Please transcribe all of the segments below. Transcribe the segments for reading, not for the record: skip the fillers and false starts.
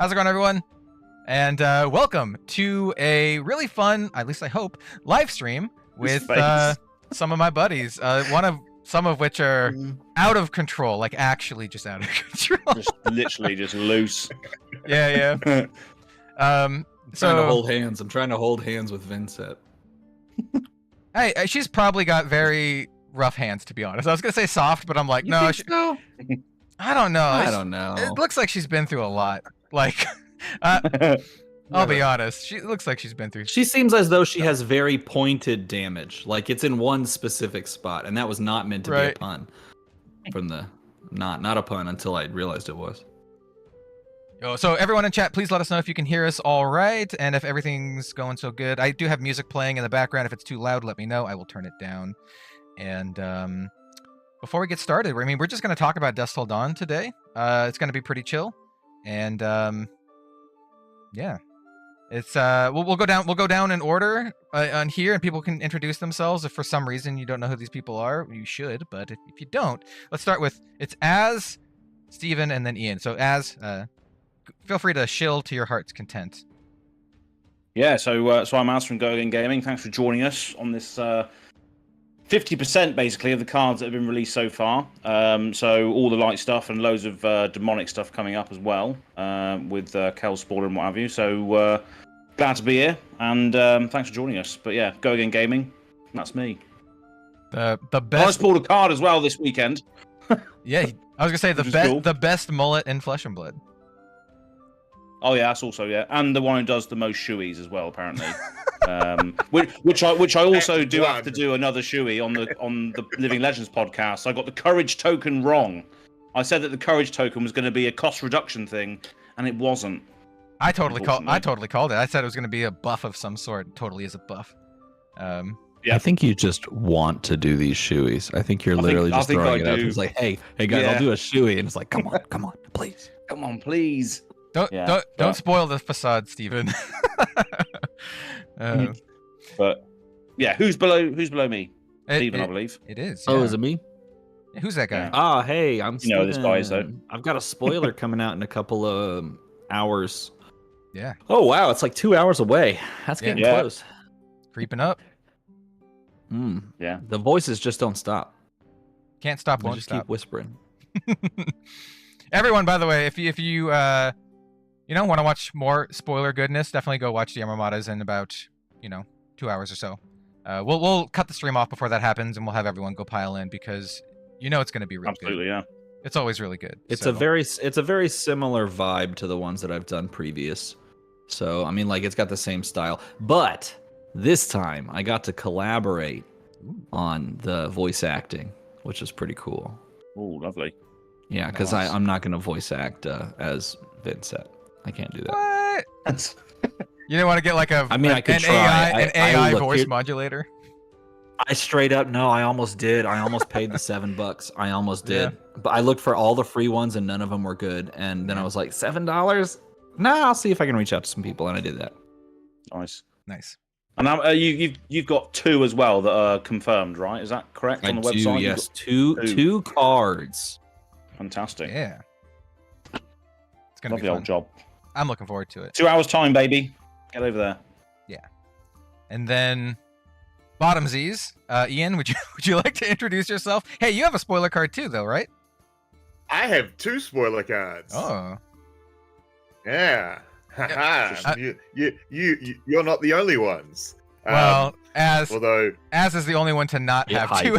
How's it going, everyone? And welcome to a really fun, at least I hope, live stream with some of my buddies. Some of which are out of control, like actually just out of control. Just literally just loose. Yeah. I'm trying to hold hands. I'm trying to hold hands with Vincent. Hey, she's probably got very rough hands, to be honest. I was gonna say soft, but I'm like, You no. think so? I don't know. I don't know. It looks like she's been through a lot. Like, I'll be honest. She looks like she's been through. She seems as though she has very pointed damage. Like it's in one specific spot, and that was not meant to be a pun. From the not a pun until I realized it was. So everyone in chat, please let us know if you can hear us all right, and if everything's going so good. I do have music playing in the background. If it's too loud, let me know. I will turn it down. And before we get started, I mean, we're just going to talk about Dusk Till Dawn today. It's going to be pretty chill, and yeah, it's we'll go down in order on here, and people can introduce themselves. If for some reason you don't know who these people are, you should. But if you don't, let's start with it's Az, Steven, and then Ian. So Az, feel free to shill to your heart's content. Yeah, so I'm Az from Goarin Gaming. Thanks for joining us on this 50% basically of the cards that have been released so far. So all the light stuff and loads of demonic stuff coming up as well with Kel Spoiler and what have you. So glad to be here, and thanks for joining us. But yeah, Goarin Gaming, that's me. The best. I pulled a card as well this weekend. Yeah, I was gonna say the best mullet in Flesh and Blood. Oh yeah, that's also and the one who does the most shoeys as well, apparently. Which I also do have to do another shoey on the Living Legends podcast. I got the courage token wrong. I said that the courage token was going to be a cost reduction thing, and it wasn't. I totally called it. I said it was going to be a buff of some sort. It totally is a buff. Yeah. I think you just want to do these shoeys. I think you're literally just throwing it out. It's like, hey guys, I'll do a shoey, and it's like, come on, please. Come on, please. Don't spoil the facade, Steven. But yeah, who's below me? Steven, I believe. It is. Yeah. Oh, is it me? Yeah, who's that guy? Yeah. Oh, hey, I'm Steven. This guy is though. I've got a spoiler coming out in a couple of hours. Yeah. Oh wow, it's like 2 hours away. That's getting close. Creeping up. Yeah. The voices just don't stop. Can't stop. They Won't just stop. keep whispering. Everyone, by the way, if you want to watch more spoiler goodness, definitely go watch the Yamamatas in about 2 hours or so. We'll cut the stream off before that happens, and we'll have everyone go pile in because it's going to be really good. Absolutely, yeah. It's always really good. It's a very similar vibe to the ones that I've done previous. So I mean, like it's got the same style, but this time I got to collaborate on the voice acting, which is pretty cool. Oh, lovely. Yeah, because Nice. I'm not going to voice act as Vincent. I can't do that. What? You didn't want to get like I could try. an AI look, voice modulator? I straight up, no, I almost did. I almost paid the $7. I almost did. Yeah. But I looked for all the free ones and none of them were good. And then I was like, $7? Nah, I'll see if I can reach out to some people. And I did that. Nice. And you've got 2 as well that are confirmed, right? Is that correct on the website? Yes, two cards. Fantastic. Yeah. It's going to be Lovely fun. old job. I'm looking forward to it. 2 hours time, baby. Get over there. Yeah. And then Bottomsies, Ian, would you like to introduce yourself? Hey, you have a spoiler card too, though, right? I have 2 spoiler cards. Oh. Yeah. Haha. You're not the only ones. Well, Az is the only one to not have hype. 2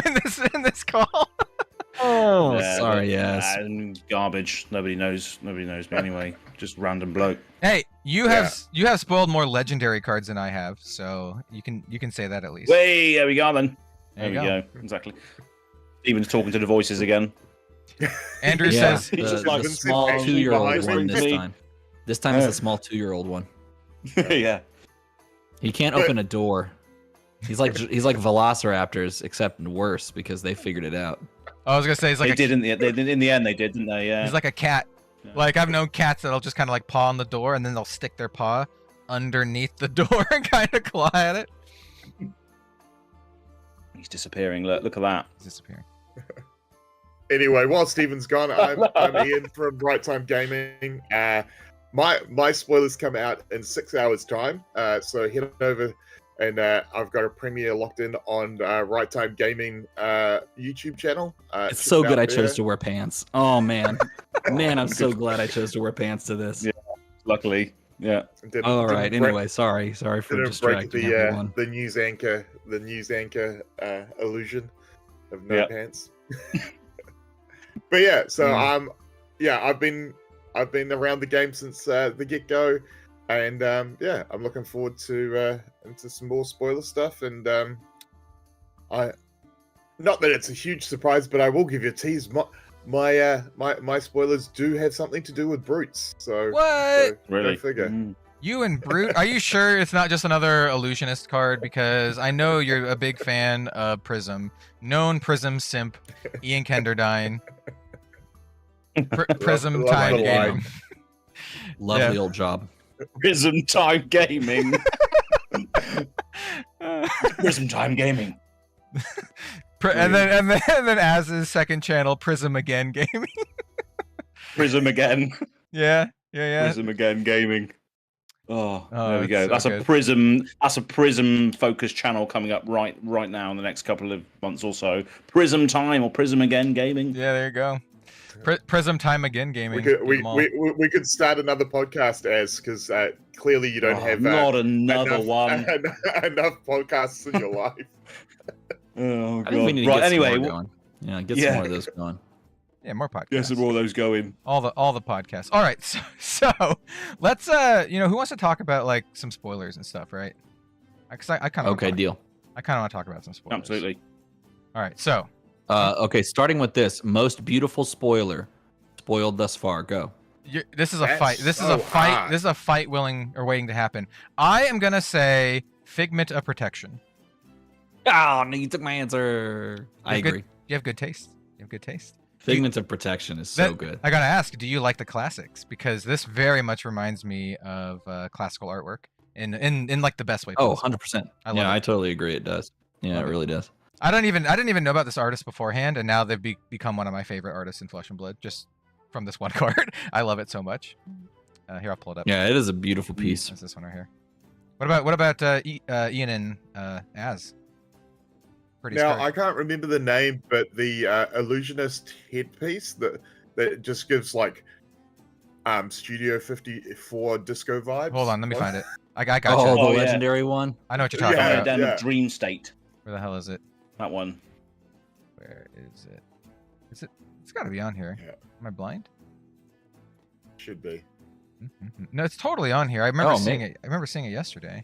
in this call. Oh, sorry, yes. Garbage. Nobody knows me anyway. Just random bloke. Hey, you have spoiled more legendary cards than I have, so you can say that at least. Way, there we go then. There There you we go. Exactly. Steven's talking to the voices again. Andrew says the small 2-year-old one this time. This time it's a small 2-year-old one. Yeah. He can't open a door. He's like Velociraptors, except worse because they figured it out. I was gonna say in the end they did, didn't they? Yeah. He's like a cat. Yeah. Like I've known cats that'll just kind of like paw on the door and then they'll stick their paw underneath the door and kind of claw at it. He's disappearing. Look at that. He's disappearing. Anyway, while Steven's gone, I'm Ian from Bright Time Gaming. my spoilers come out in 6 hours time. So head over, and I've got a premiere locked in on Right Time Gaming YouTube channel. It's check so it good out I chose there. to wear pants. Oh man, man, I'm so glad I chose to wear pants to this. Yeah. Luckily, yeah. All right. Anyway, sorry for Didn't break distracting everyone. the news anchor illusion of no Yeah. pants. But yeah, so I've been around the game since the get go, and yeah, I'm looking forward to into some more spoiler stuff. And I, not that it's a huge surprise, but I will give you a tease. My spoilers do have something to do with brutes. So What? so Really? go figure. You and Brute? Are you sure it's not just another illusionist card? Because I know you're a big fan of Prism. Known Prism simp, Ian Kenderdine. Prism Love time the gaming. line. Lovely old job. Prism Time Gaming. Prism Time Gaming. And then as his second channel, Prism Again Gaming. Prism again. Yeah. Prism again gaming. Oh, there we it's go. so That's good. a Prism. That's a Prism focused channel coming up right now in the next couple of months or so. Prism Time or Prism Again Gaming. Yeah, there you go. Prism Time Again Gaming. We could start another podcast because clearly you don't have not another enough, one. enough podcasts in your life. Oh I think we need god! to Right. get some Anyway, more going. Yeah, get some more of those going. Yeah, more podcasts. get some more of those going. All the podcasts. All right, so let's who wants to talk about like some spoilers and stuff, right? Because I kind of Deal. I kind of want to talk about some spoilers. Absolutely. All right, so Okay, starting with this most beautiful spoiler spoiled thus far. Go. this is a That's fight. This is so a fight. hard. This is a fight willing or waiting to happen. I am gonna say Figment of Protection. Oh, no, you took my answer. I You're good. agree. You have good taste. You have good taste. Figment of Protection is so That- good. I gotta ask, do you like the classics? Because this very much reminds me of classical artwork in like the best way Oh, possible. 100%. I love Yeah, it. I totally agree. It does. Yeah, Love it it. really does. I didn't even know about this artist beforehand, and now they've become one of my favorite artists in Flesh and Blood just from this one card. I love it so much. Here, I'll pull it up. Yeah, it is a beautiful piece. That's this one right here. What about Ian and Az? Pretty Now scary. I can't remember the name, but the illusionist headpiece that just gives like Studio 54 disco vibes. Hold on, let me find it. I got Oh, you. the Oh, yeah. legendary one. I know what you're talking Yeah. about. Down yeah. the Dream State. Where the hell is it? That one. Where is it? Is it? It's got to be on here. Yeah. Am I blind? Should be. No, it's totally on here. I remember Oh, seeing it. I remember seeing it yesterday.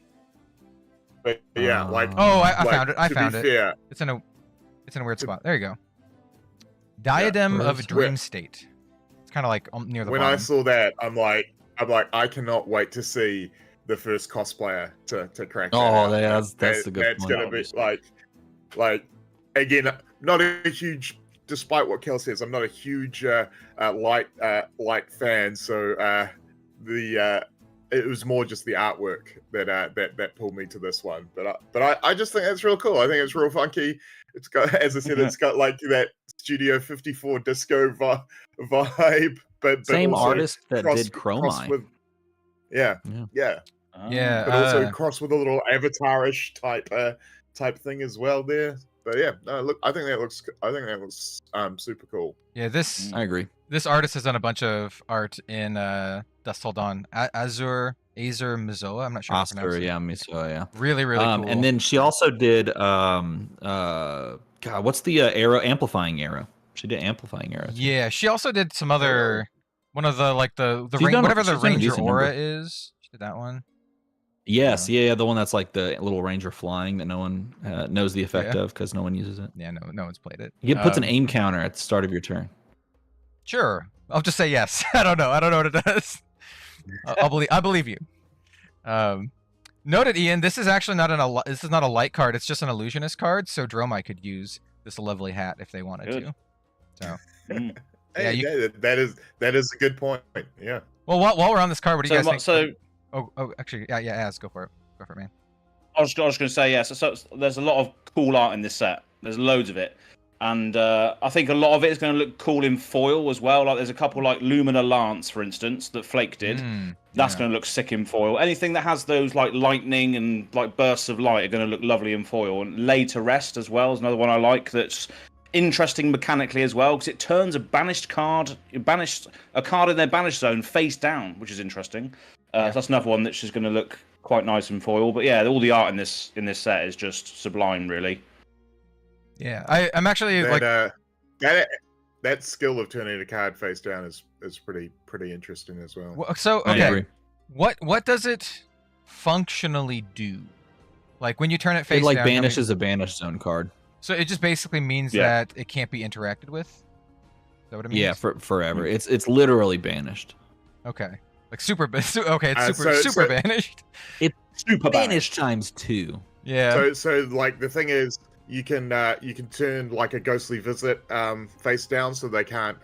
But yeah, like Oh, I like, found it. I to found be it. fair, It's in a weird spot. There you go. Diadem where of is it? Dream State. It's kind of like near the when I bottom. saw that, I'm like, I cannot wait to see the first cosplayer to crack. Oh, that out. that's a good That's point. gonna be obviously. like again, not a huge. Despite what Kel says, I'm not a huge light fan. So it was more just the artwork that pulled me to this one. But I just think it's real cool. I think it's real funky. It's got, as I said, it's got like that Studio 54 disco vibe. But Same also artist that did cross Chromai. with, yeah, Yeah. Yeah. but also cross with a little avatar-ish type thing as well there. But yeah, no, look, I think that looks super cool. Yeah. This I agree. artist has done a bunch of art in Dust Till Dawn. Azer Mizoa. I'm not sure. how to pronounce Oscar, it. yeah, Miso, yeah. Really, really cool. And then she also did God, what's the arrow amplifying arrow? She did amplifying arrow. too. Yeah, she also did some other one of the like the She's ring, done- whatever the she's done a Ranger decent aura number. is. She did that one. Yes, yeah, the one that's like the little ranger flying that no one knows the effect Yeah. of because no one uses it. Yeah, no one's played it. It puts an Um, aim counter at the start of your turn. Sure, I'll just say yes. I don't know what it does. I believe you. Noted, Ian. This is actually not this is not a light card. It's just an illusionist card. So Dromai could use this lovely hat if they wanted Good. to. So Mm. Yeah, Hey, that is a good point. Yeah. well, while we're on this card, what do you So, guys think? so Oh, actually, yeah, Az, go for it, man. I was going to say, yeah, so there's a lot of cool art in this set. There's loads of it. And I think a lot of it is going to look cool in foil as well. Like there's a couple like Lumina Lance, for instance, that Flake did. That's going to look sick in foil. Anything that has those like lightning and like bursts of light are going to look lovely in foil. And Lay to Rest as well is another one I like. That's interesting mechanically as well because it turns a banished card, a card in their banished zone face down, which is interesting. So that's another one that's just going to look quite nice in foil. But yeah, all the art in this set is just sublime, really. Yeah, I'm actually that skill of turning a card face down is pretty interesting as well. So okay, what does it functionally do? Like when you turn it face down, it banishes a banished zone card. So it just basically means that it can't be interacted with. Is that what it means? Yeah, forever. It's literally banished. Okay, like super. Okay, it's super banished. It's super banished times 2. Yeah. So like the thing is. You can turn like a ghostly visit face down, so they can't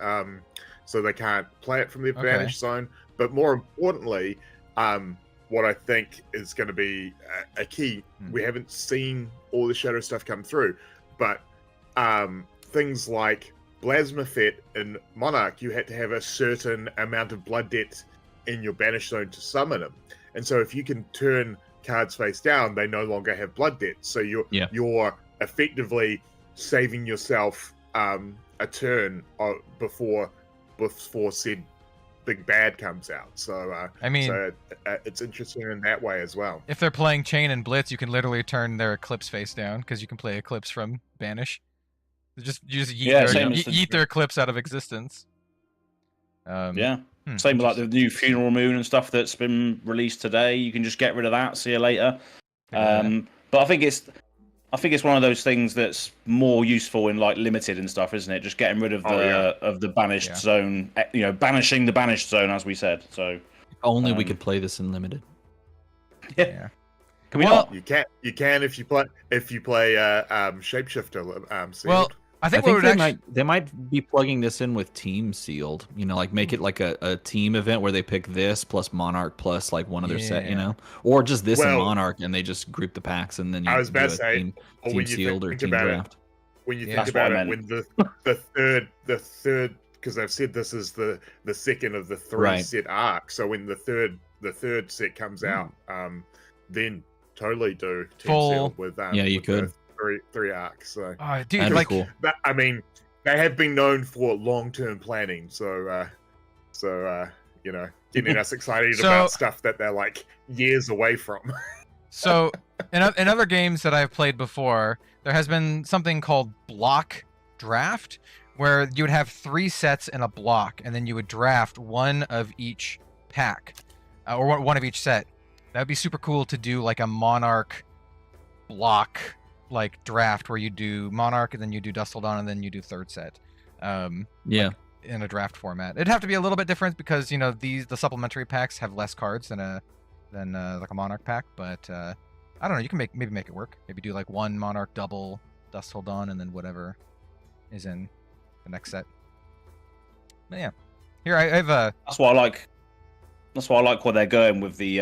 play it from their banished zone. But more importantly, what I think is going to be a key. We haven't seen all the shadow stuff come through, but things like Plasma Fet in Monarch, you had to have a certain amount of blood debt in your banished zone to summon them, and so if you can turn cards face down, they no longer have blood debt. So you're effectively saving yourself a turn before said big bad comes out. So I mean, it's interesting in that way as well. If they're playing Chain and Blitz, you can literally turn their Eclipse face down because you can play Eclipse from Banish. You just yeet their Eclipse out of existence. Same with like the new Funeral Moon and stuff that's been released today. You can just get rid of that. See you later. But I think it's one of those things that's more useful in like limited and stuff, isn't it? Just getting rid of the banished zone, banishing the banished zone, as we said. So only we could play this in limited. Yeah. Can we not? You can if you play Shapeshifter sealed. Well, I think they might be plugging this in with Team Sealed. Like make it like a team event where they pick this plus Monarch plus like one other set, or just this and Monarch, and they just group the packs and then you I was about to say, team Sealed or Team Draft. When you think about it, when the third, because I've said this is the second of the 3 set arc. So when the third set comes out, then totally do Team Sealed with you could. 3 arcs. So dude, like cool. I mean, they have been known for long-term planning. So getting us excited about stuff that they're like years away from. So in other games that I've played before, there has been something called block draft, where you would have 3 sets in a block, and then you would draft one of each pack, or one of each set. That would be super cool to do like a Monarch block like draft where you do Monarch and then you do Dust Till Dawn and then you do third set. Like in a draft format. It'd have to be a little bit different because the supplementary packs have less cards than like a Monarch pack, but I don't know, you can maybe make it work. Maybe do like 1 Monarch double Dust Till Dawn and then whatever is in the next set. But yeah. Here I have That's why I like where they're going with the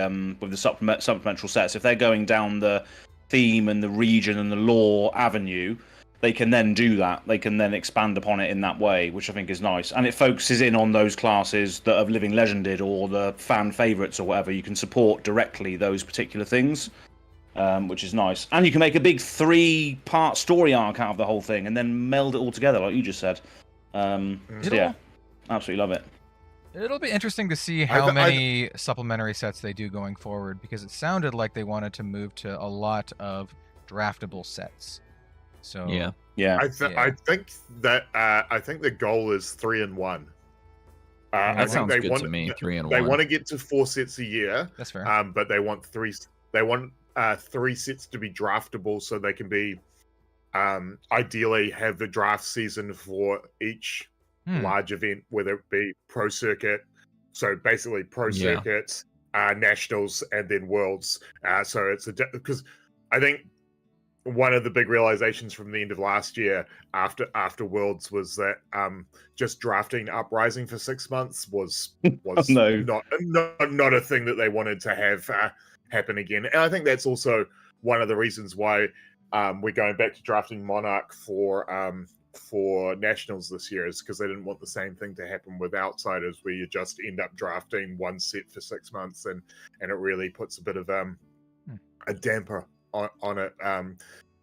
supplemental sets. If they're going down the theme and the region and the lore avenue, they can then do that. They can then expand upon it in that way, which I think is nice. And it focuses in on those classes that have Living Legended or the fan favorites or whatever. You can support directly those particular things, which is nice. And you can make a big 3-part story arc out of the whole thing and then meld it all together, like you just said. Yeah, absolutely love it. It'll be interesting to see how many supplementary sets they do going forward, because it sounded like they wanted to move to a lot of draftable sets. So I think the goal is 3 and 1. That sounds good to me. 3 and 1. They want to get to 4 sets a year. That's fair. But they want 3 sets to be draftable, so they can be ideally have the draft season for each large event, whether it be Pro Circuit, so basically Pro Circuits, Nationals, and then Worlds. So it's because I think one of the big realizations from the end of last year after Worlds was that just drafting Uprising for 6 months was not a thing that they wanted to have happen again. And I think that's also one of the reasons why we're going back to drafting Monarch for for Nationals this year is because they didn't want the same thing to happen with Outsiders, where you just end up drafting one set for 6 months, and it really puts a bit of a damper on it.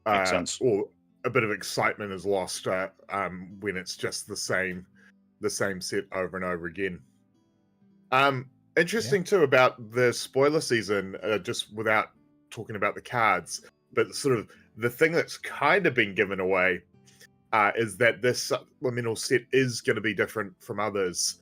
Makes sense. Or a bit of excitement is lost when it's just the same set over and over again. Interesting too about the spoiler season, just without talking about the cards, but sort of the thing that's kind of been given away is that this supplemental set is going to be different from others,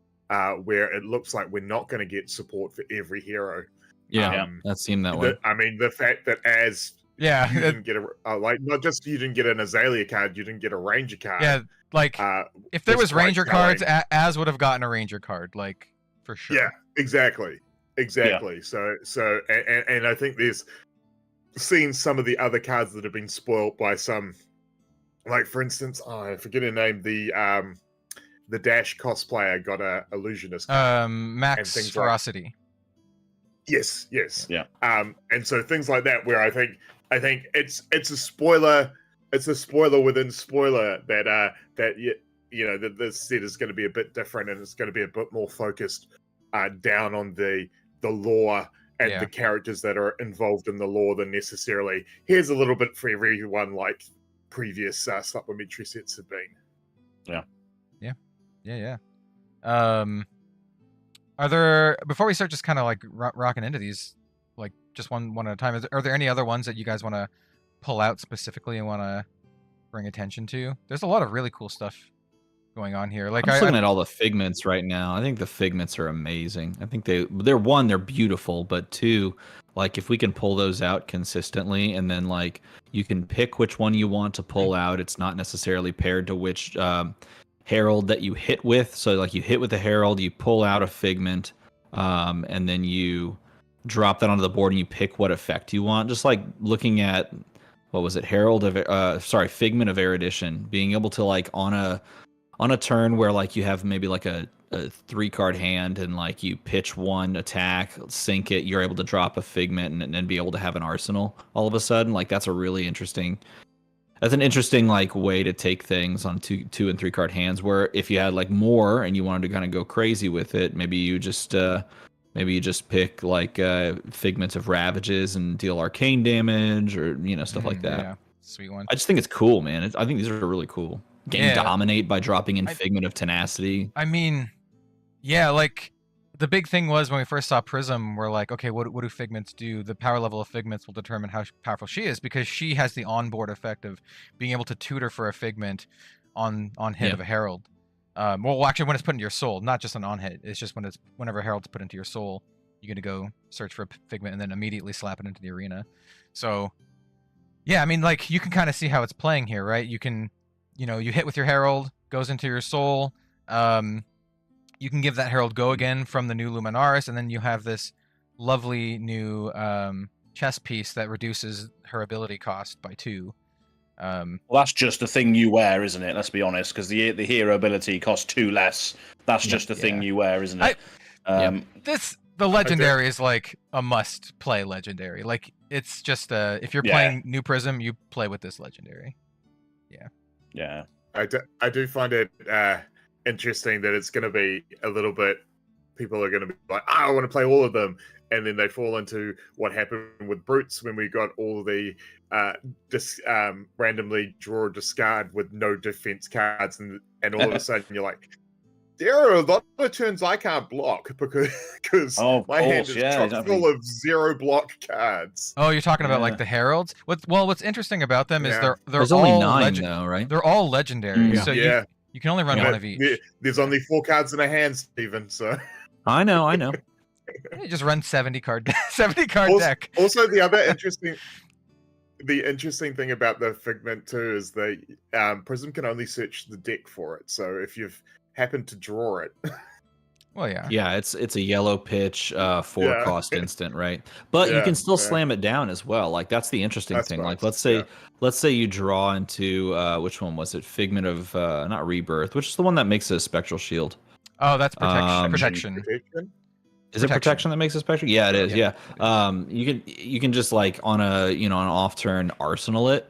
where it looks like we're not going to get support for every hero. Yeah, that seemed that way. I mean, the fact that as you didn't get not just you didn't get an Azalea card, you didn't get a Ranger card. Yeah, like if there was Ranger cards, Az would have gotten a Ranger card, like for sure. Yeah, exactly. Yeah. So I think there's seen some of the other cards that have been spoiled by some, like for instance, I forget her name, the Dash cosplayer got a illusionist card, Max Ferocity. Yes. Yeah. And so things like that, where I think it's a spoiler within spoiler that that this set is going to be a bit different, and it's going to be a bit more focused down on the lore and the characters that are involved in the lore than necessarily here's a little bit for everyone like previous supplementary sets have been. Yeah. Are there, before we start just kind of like rocking into these, like just one at a time, are there any other ones that you guys want to pull out specifically and want to bring attention to? There's a lot of really cool stuff going on here. Like I'm just looking at all the figments right now. I think the figments are amazing. I think they're beautiful, but two, like if we can pull those out consistently, and then like you can pick which one you want to pull out. It's not necessarily paired to which herald that you hit with. So like you hit with the herald, you pull out a figment, and then you drop that onto the board and you pick what effect you want. Just like looking at, what was it, Figment of Erudition, being able to like on a turn where like you have maybe like a 3-card hand and like you pitch one attack, sink it, you're able to drop a figment and then be able to have an arsenal all of a sudden. Like that's an interesting like way to take things on 2 and 3-card hands, where if you had like more and you wanted to kind of go crazy with it, maybe you just pick like Figments of Ravages and deal arcane damage, or stuff like that. Yeah, sweet one. I just think it's cool, man. I think these are really cool. Dominate by dropping in Figment of Tenacity. I mean, yeah, like the big thing was when we first saw Prism, we're like, okay, what do Figments do? The power level of Figments will determine how powerful she is, because she has the onboard effect of being able to tutor for a Figment on hit of a Herald. Well, actually, when it's put into your soul, not just on hit. It's just whenever Herald's put into your soul, you're gonna go search for a Figment and then immediately slap it into the arena. So, yeah, I mean, like you can kind of see how it's playing here, right? You can, you hit with your Herald, goes into your soul. You can give that Herald go again from the new Luminaris, and then you have this lovely new chess piece that reduces her ability cost by 2. Well, that's just the thing you wear, isn't it? Let's be honest, because the hero ability costs 2 less. That's just the thing you wear, isn't it? The legendary is like a must-play legendary. Like it's just if you're playing New Prism, you play with this legendary. Yeah. I do find it interesting that it's going to be a little bit. People are going to be like, I want to play all of them. And then they fall into what happened with Brutes when we got all the randomly draw or discard with no defense cards, and all of a sudden you're like, there are a lot of turns I can't block because my hand is chock full of 0 block cards. Oh, you're talking about like the Heralds? What's interesting about them is they're There's all only 9 though, right? They're all legendary, so you can only run one of each. There's only 4 cards in a hand, Steven, so... I know. You just run 70 card deck. Also, the interesting thing about the Figment too is the Prism can only search the deck for it. So if you've happened to draw it, well, yeah, it's a yellow pitch 4-cost instant, right? But you can still slam it down as well. Like that's the interesting thing. Like let's say you draw into which one was it? Figment of not Rebirth, which is the one that makes a spectral shield. Oh, that's protection. Is it protection that makes a spectral? Yeah, it is. Yeah. You can just like on an off turn arsenal it,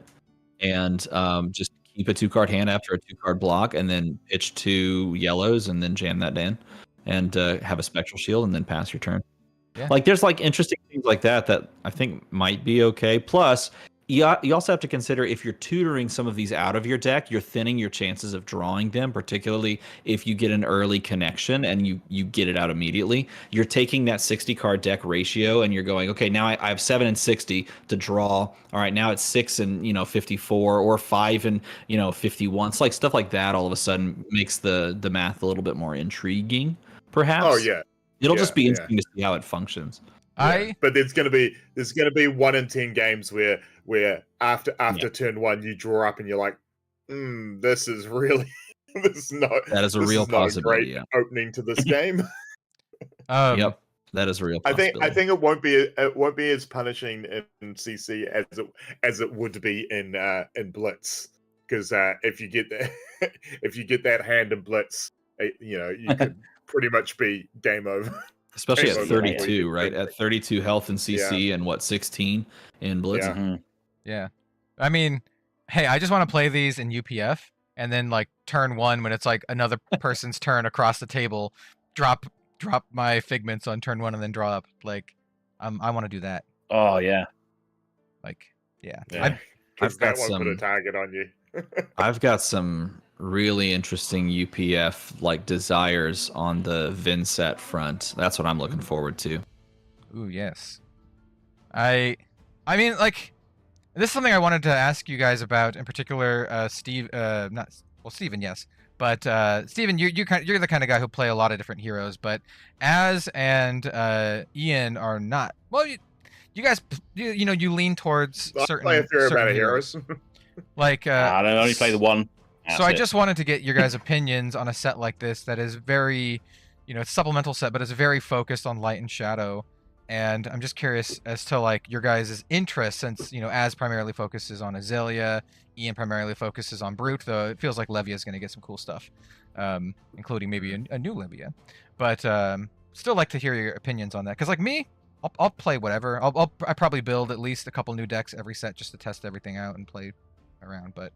and just keep a 2-card hand after a 2-card block, and then pitch 2 yellows, and then jam that in, and have a spectral shield, and then pass your turn. Yeah. Like there's like interesting things like that I think might be okay. Plus, you also have to consider if you're tutoring some of these out of your deck, you're thinning your chances of drawing them, particularly if you get an early connection and you get it out immediately. You're taking that 60-card deck ratio and you're going, okay, now I have 7 and 60 to draw. All right, now it's 6 and 54 or 5 and 51. It's like stuff like that all of a sudden makes the math a little bit more intriguing, perhaps. Oh yeah. It'll just be interesting to see how it functions. Yeah. But there's gonna be 1 in 10 games where after turn 1 you draw up and you're like, this is really this is not that is a this real is not possibility. a great opening to this game. Yep, that is a real possibility. I think it won't be as punishing in CC as it would be in Blitz, because if you get that hand in Blitz, you could pretty much be game over. Especially at 32, right? At 32 health in CC and 16 in Blitz. Yeah. I mean, hey, I just want to play these in UPF and then like turn 1 when it's like another person's turn across the table, drop my figments on turn 1 and then draw up. Like, I want to do that. Oh yeah. Like, yeah. I've got put a target on you. I've got some really interesting UPF like desires on the Vinset front. That's what I'm looking forward to. Ooh, yes. I mean, like, this is something I wanted to ask you guys about in particular. Steven, yes, but Steven, you're the kind of guy who play a lot of different heroes, but Az and Ian are not. Well, you guys, you lean towards certain. I play a fair certain amount of heroes. Like, I don't only play the one. So I just wanted to get your guys' opinions on a set like this that is very, it's a supplemental set, but it's very focused on light and shadow. And I'm just curious as to like your guys' interest, since Az primarily focuses on Azalea, Ian primarily focuses on Brute, though it feels like Levia is going to get some cool stuff, including maybe a new Levia. But still like to hear your opinions on that, because like me, I'll play whatever. I probably build at least a couple new decks every set just to test everything out and play around. But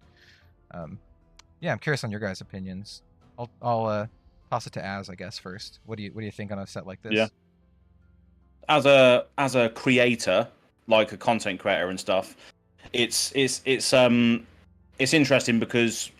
yeah, I'm curious on your guys' opinions. I'll toss it to Az, I guess, first. What do you think on a set like this? Yeah. As a creator, like a content creator and stuff, it's interesting because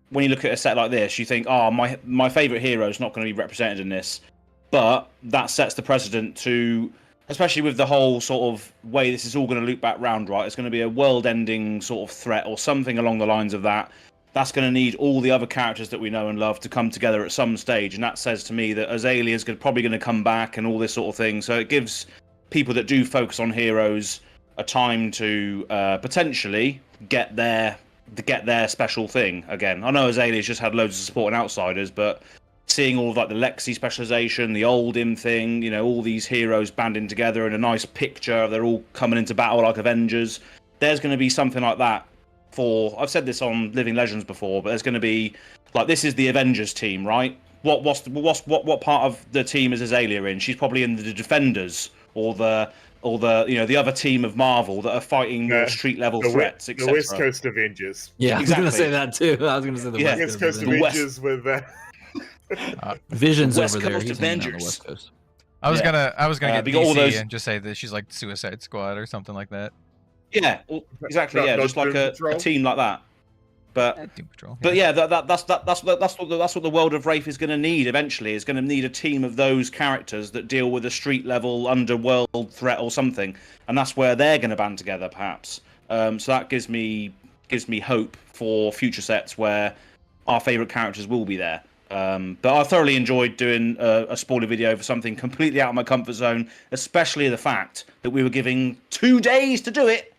when you look at a set like this, you think, oh, my favorite hero is not going to be represented in this, but that sets the precedent to, especially with the whole sort of way this is all going to loop back round, right? It's going to be a world-ending sort of threat or something along the lines of that. That's going to need all the other characters that we know and love to come together at some stage, and that says to me that Azalea is probably going to come back and all this sort of thing. So it gives people that do focus on heroes a time to potentially get their special thing again. I know Azalea's just had loads of support and outsiders, but seeing all of like the Lexi specialization, the Oldhim thing, all these heroes banding together in a nice picture, they're all coming into battle like Avengers. There's going to be something like that. I've said this on Living Legends before, but there's going to be like, this is the Avengers team, right? What part of the team is Azalea in? She's probably in the Defenders or the other team of Marvel that are fighting more street level threats, etc. The West Coast Avengers. Yeah, exactly. I was going to say that too. I was going to say the West Coast Avengers with Vision's West over there. Coast He's hanging out on the Avengers. West Coast. I was gonna get DC all those... and just say that she's like Suicide Squad or something like that. Yeah, exactly. Yeah, just like a team like that. But Doom Patrol, but yeah, that's what the world of Wraith is going to need eventually. Is going to need a team of those characters that deal with a street level underworld threat or something, and that's where they're going to band together, perhaps. So that gives me hope for future sets where our favorite characters will be there. But I thoroughly enjoyed doing a spoiler video for something completely out of my comfort zone, especially the fact that we were giving 2 days to do it.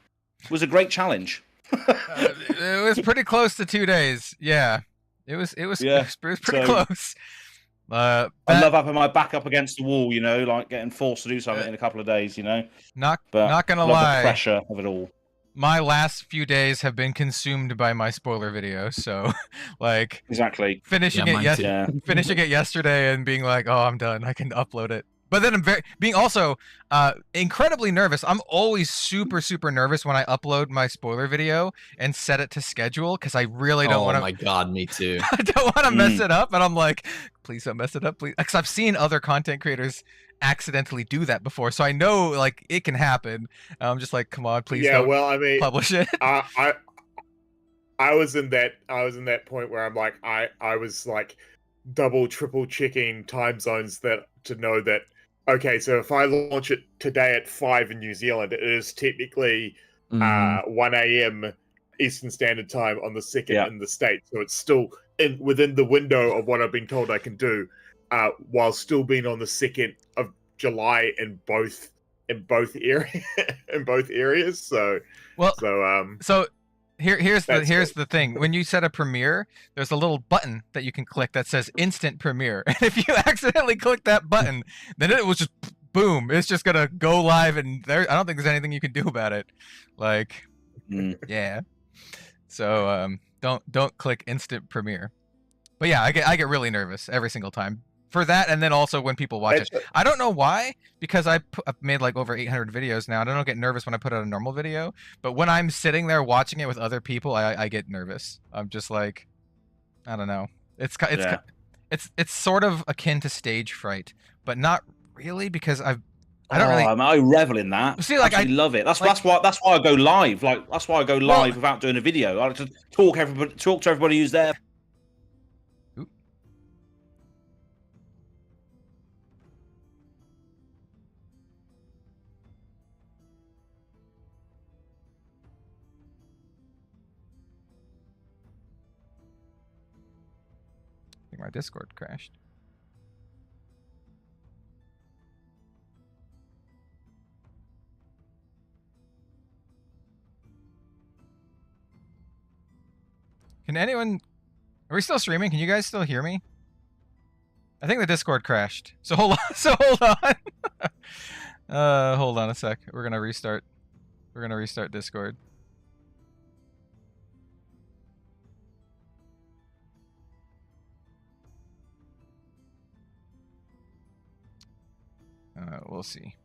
Was a great challenge. It was pretty close to 2 days. Yeah, it was pretty close. I love having my back up against the wall, like getting forced to do something in a couple of days, Not gonna lie, the pressure of it all. My last few days have been consumed by my spoiler video, so like exactly finishing it yesterday and being like, oh, I'm done, I can upload it But then I'm being also incredibly nervous. I'm always super nervous when I upload my spoiler video and set it to schedule because I really don't want to. Oh my god, me too. I don't want to mess it up, and I'm like, please don't mess it up, please. Because I've seen other content creators accidentally do that before, so I know like it can happen. I'm just like, come on, please don't publish it. I was in that point where I'm like, I was like double, triple checking time zones to know that, okay, so if I launch it today at 5 in New Zealand, it is technically 1 a.m. Eastern Standard Time on the 2nd in the States. So it's still within the window of what I've been told I can do, while still being on the 2nd of July in both areas. So here's the thing. When you set a premiere, there's a little button that you can click that says instant premiere. And if you accidentally click that button, then it was just boom. It's just gonna go live, and I don't think there's anything you can do about it. Like, yeah. So don't click instant premiere. But yeah, I get really nervous every single time for that, and then also when people watch it. I don't know why, because I've made like over 800 videos now, and I don't get nervous when I put out a normal video. But when I'm sitting there watching it with other people, I get nervous. I'm just like, I don't know. It's sort of akin to stage fright, but not really, because I don't really. I revel in that. See, like, I love it. That's why I go live. Like that's why I go live without doing a video. I like to talk to everybody who's there. My Discord crashed. Can anyone... Are we still streaming? Can you guys still hear me? I think the Discord crashed. So hold on. Hold on a sec. We're gonna restart Discord. We'll see.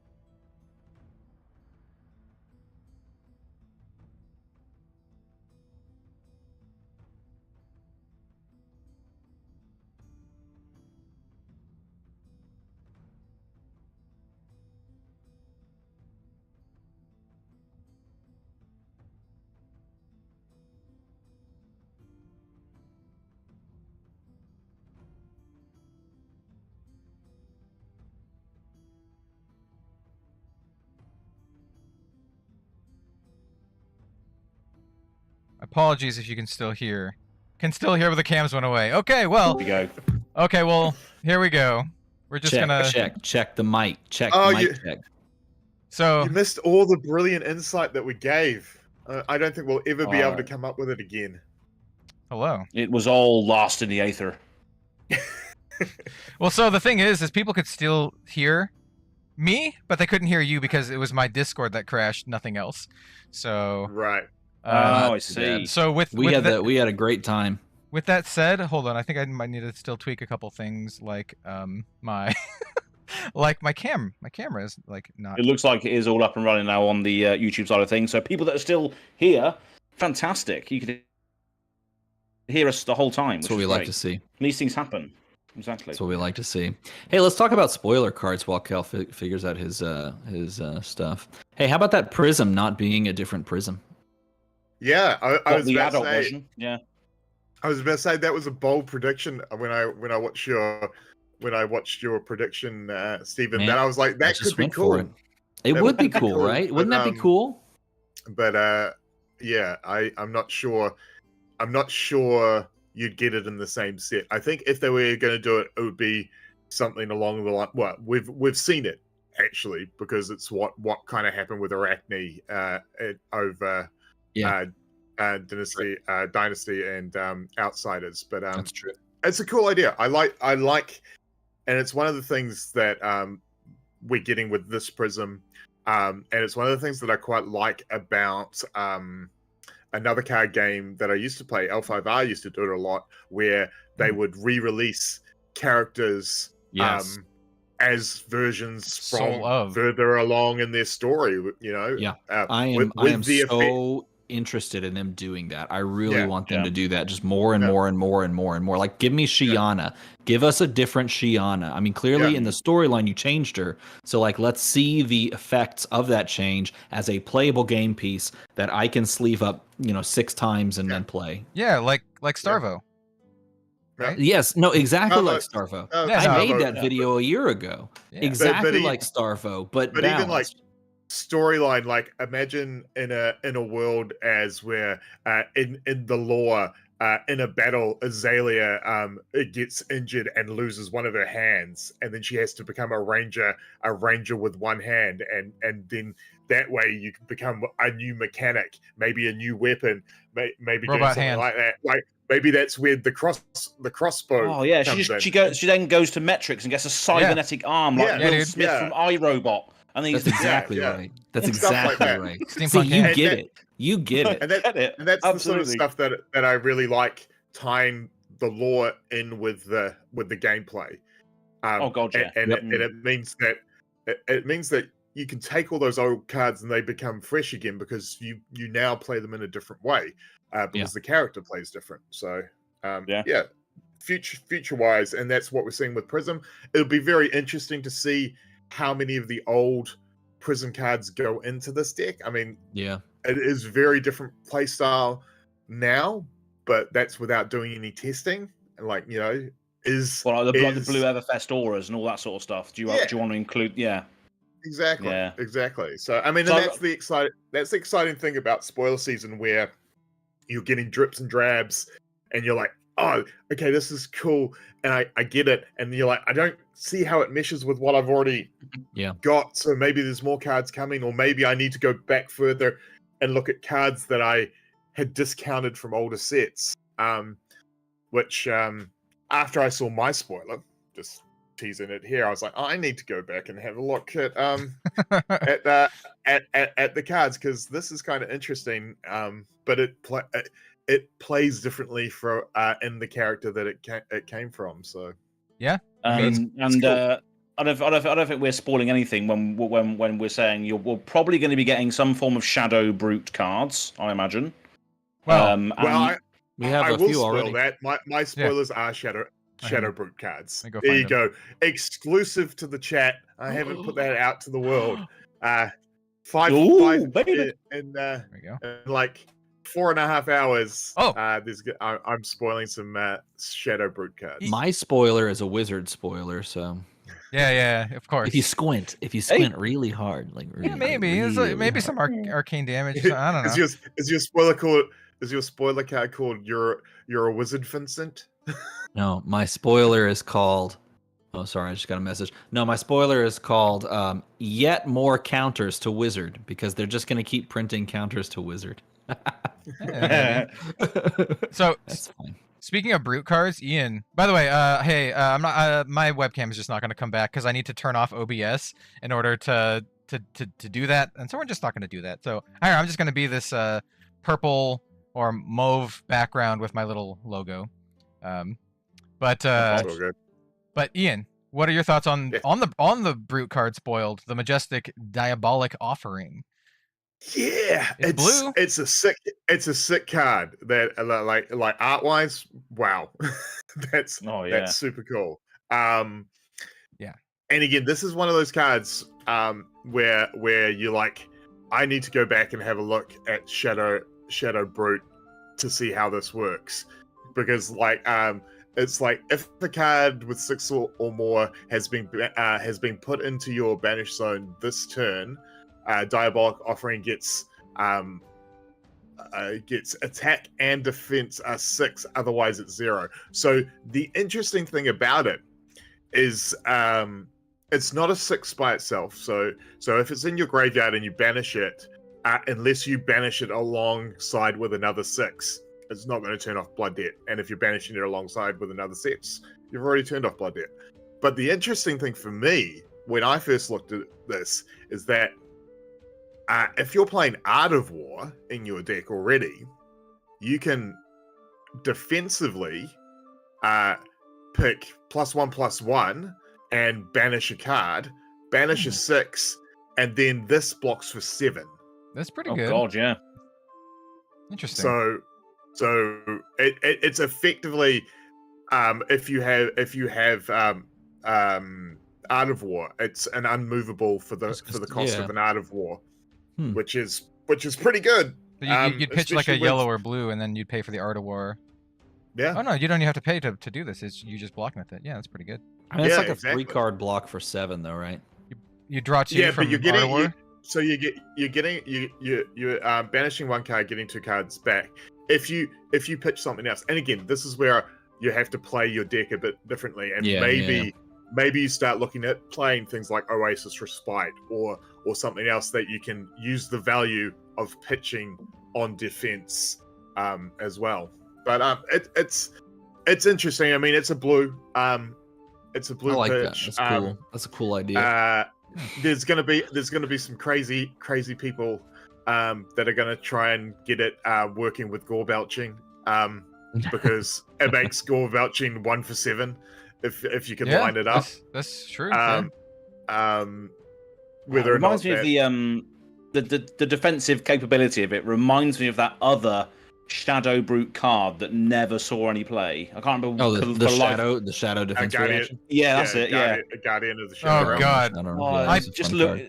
Apologies if you can still hear. Can still hear, but the cams went away. Okay, well. Here we go. Okay, well, here we go. We're just gonna check the mic. Check. So you missed all the brilliant insight that we gave. I don't think we'll ever be able to come up with it again. Hello. It was all lost in the aether. Well, so the thing is people could still hear me, but they couldn't hear you because it was my Discord that crashed, nothing else. So right. I see. So we had a great time. With that said, hold on. I think I might need to still tweak a couple things, like my my camera is like not. It looks like it is all up and running now on the YouTube side of things. So people that are still here, fantastic. You can hear us the whole time. That's what we like to see. These things happen. Exactly. That's what we like to see. Hey, let's talk about spoiler cards while Cal figures out his stuff. Hey, how about that Prism not being a different Prism? Yeah, I was the about adult to say, version. Yeah, I was about to say that was a bold prediction when I watched your prediction, Stephen. Man, Then I was like, that could be cool. It would be cool, right? Wouldn't that be cool? But yeah, I'm not sure. I'm not sure you'd get it in the same set. I think if they were going to do it, it would be something along the line. Well, we've seen it actually, because it's what kind of happened with Arachne over. Yeah. Dynasty and Outsiders, but that's true. It's a cool idea. I like, and it's one of the things that we're getting with this Prism, and it's one of the things that I quite like about another card game that I used to play. L5R used to do it a lot, where they would re-release characters. Yes. as versions Soul from of. further along in their story. You know, Yeah, I am so interested in them doing that. I really want them to do that, just more and more and more and more and more. Like, give me Shiana. Give us a different Shiana. I mean, clearly in the storyline you changed her, so like, let's see the effects of that change as a playable game piece that I can sleeve up, 6 times and then play. Yeah, like Starvo. Right? Yes, no, exactly like Starvo. I made that video a year ago. Yeah. Exactly like Starvo, but even like storyline, like imagine in a world as where in the lore, in a battle, Azalea gets injured and loses one of her hands, and then she has to become a ranger with one hand, and then that way you can become a new mechanic, maybe a new weapon, maybe do something hand. Like that. Like maybe that's where the crossbow. Oh yeah, she then goes to Metrics and gets a cybernetic arm like Will Smith from iRobot. And that's exactly right. That's exactly right. See, you get it. You get it. And that's the sort of stuff that I really like, tying the lore in with the gameplay. Oh god, yeah. And it means that you can take all those old cards and they become fresh again because you now play them in a different way because the character plays different. So future wise, and that's what we're seeing with Prism. It'll be very interesting to see how many of the old Prism cards go into this deck. I mean, it is very different play style now, but that's without doing any testing. And like, the blue Everfest auras and all that sort of stuff. Do you want to include? Yeah, exactly. So I mean, that's the exciting thing about spoiler season, where you're getting drips and drabs, and you're like, oh, okay, this is cool, and I get it, and you're like, I don't see how it meshes with what I've already got, so maybe there's more cards coming, or maybe I need to go back further and look at cards that I had discounted from older sets, which after I saw my spoiler, just teasing it here, I was like, oh, I need to go back and have a look at at the cards, because this is kind of interesting, but it plays differently for in the character that it came from. So I don't think we're spoiling anything when we're saying we're probably going to be getting some form of Shadow Brute cards, I imagine. Well, we have a few already. That my spoilers are Shadow Brute cards. There you go, exclusive to the chat. I haven't put that out to the world. Five baby. In like 4.5 hours. I'm spoiling some Shadow Brute cards. My spoiler is a wizard spoiler, so yeah, of course. If you squint really hard, like maybe some arcane damage. I don't know. Is your spoiler card called You're a Wizard, Vincent? No, my spoiler is called. Oh, sorry, I just got a message. No, my spoiler is called Yet More Counters to Wizard, because they're just going to keep printing counters to Wizard. So that's fine. Speaking of brute cards, Ian. By the way, I'm not. My webcam is just not going to come back because I need to turn off OBS in order to do that, and so we're just not going to do that. So I'm just going to be this purple or mauve background with my little logo. But Ian, what are your thoughts on the brute card spoiled, the Majestic Diabolic Offering? Yeah, it's blue. It's a sick card that like art wise, wow. That's super cool. And again, this is one of those cards where you're like, I need to go back and have a look at Shadow Brute to see how this works, because it's like if the card with 6 or more has been put into your banish zone this turn, Diabolic Offering gets attack and defense 6, otherwise it's 0. So the interesting thing about it is it's not a 6 by itself. So if it's in your graveyard and you banish it, unless you banish it alongside with another 6, it's not going to turn off Blood Debt. And if you're banishing it alongside with another 6, you've already turned off Blood Debt. But the interesting thing for me, when I first looked at this, is that if you're playing Art of War in your deck already, you can defensively pick +1/+1 and banish a card, banish a 6, and then this blocks for 7. That's pretty Oh good. god, yeah. Interesting. So it's effectively if you have Art of War, it's an unmovable for the cost of an Art of War, which is pretty good. So you'd pitch like a especially yellow or blue, and then you'd pay for the Art of War. Yeah. Oh no, you don't even have to pay to do this. It's you just block with it. Yeah, that's pretty good. I mean, it's Yeah, like a exactly. 3-card block for 7, though, right? You draw 2 Yeah, from but you're Art of War. you're banishing 1 card, getting 2 cards back. If you pitch something else, and again, this is where you have to play your deck a bit differently, and maybe you start looking at playing things like Oasis Respite or something else that you can use the value of pitching on defense as well. But it's interesting. I mean, it's a blue. It's a blue I like pitch. that. That's cool. That's a cool idea. There's gonna be some crazy people that are gonna try and get it working with gore belching because it makes gore belching 1 for 7 if you can line it up. That's true. Whether or not reminds me of the defensive capability of it reminds me of that other Shadow Brute card that never saw any play. I can't remember. Oh, the shadow defense Guardian. reaction. Yeah, that's it. Yeah. Guardian of the Shadow Oh Realm. god. I just look.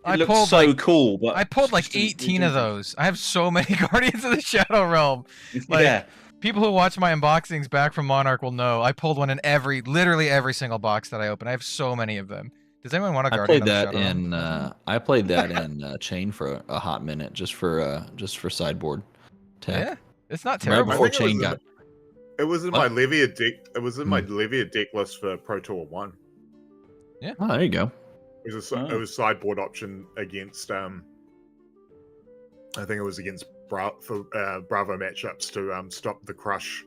I It looks pulled so like cool, but I pulled like 18 of those. I have so many Guardians of the Shadow Realm. Yeah. People who watch my unboxings back from Monarch will know I pulled one in literally every single box that I open. I have so many of them. Does anyone want a I Guardian played of the that Shadow Realm? in I played that in Chain for a hot minute just for sideboard tech. Yeah, it's not Right terrible. before I think it Chain was got It was in What? my Levia deck. It was in my Levia deck list for Pro Tour 1. Oh, there you go. It was sideboard option against I think it was against Bravo matchups to stop the crush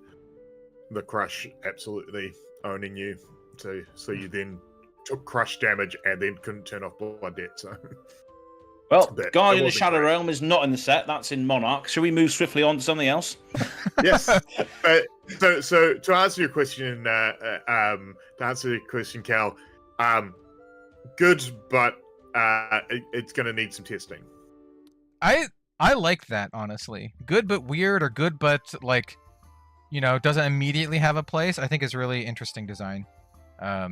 absolutely owning you. So you then took crush damage and then couldn't turn off blood debt. So Well, But Guardian it of the Shadow wasn't great. Realm is not in the set. That's in Monarch. Should we move swiftly on to something else? yes. So to answer your question, Cal, good, but it's going to need some testing. I like that, honestly. Good but weird, or good but like, doesn't immediately have a place. I think is really interesting design. Yeah.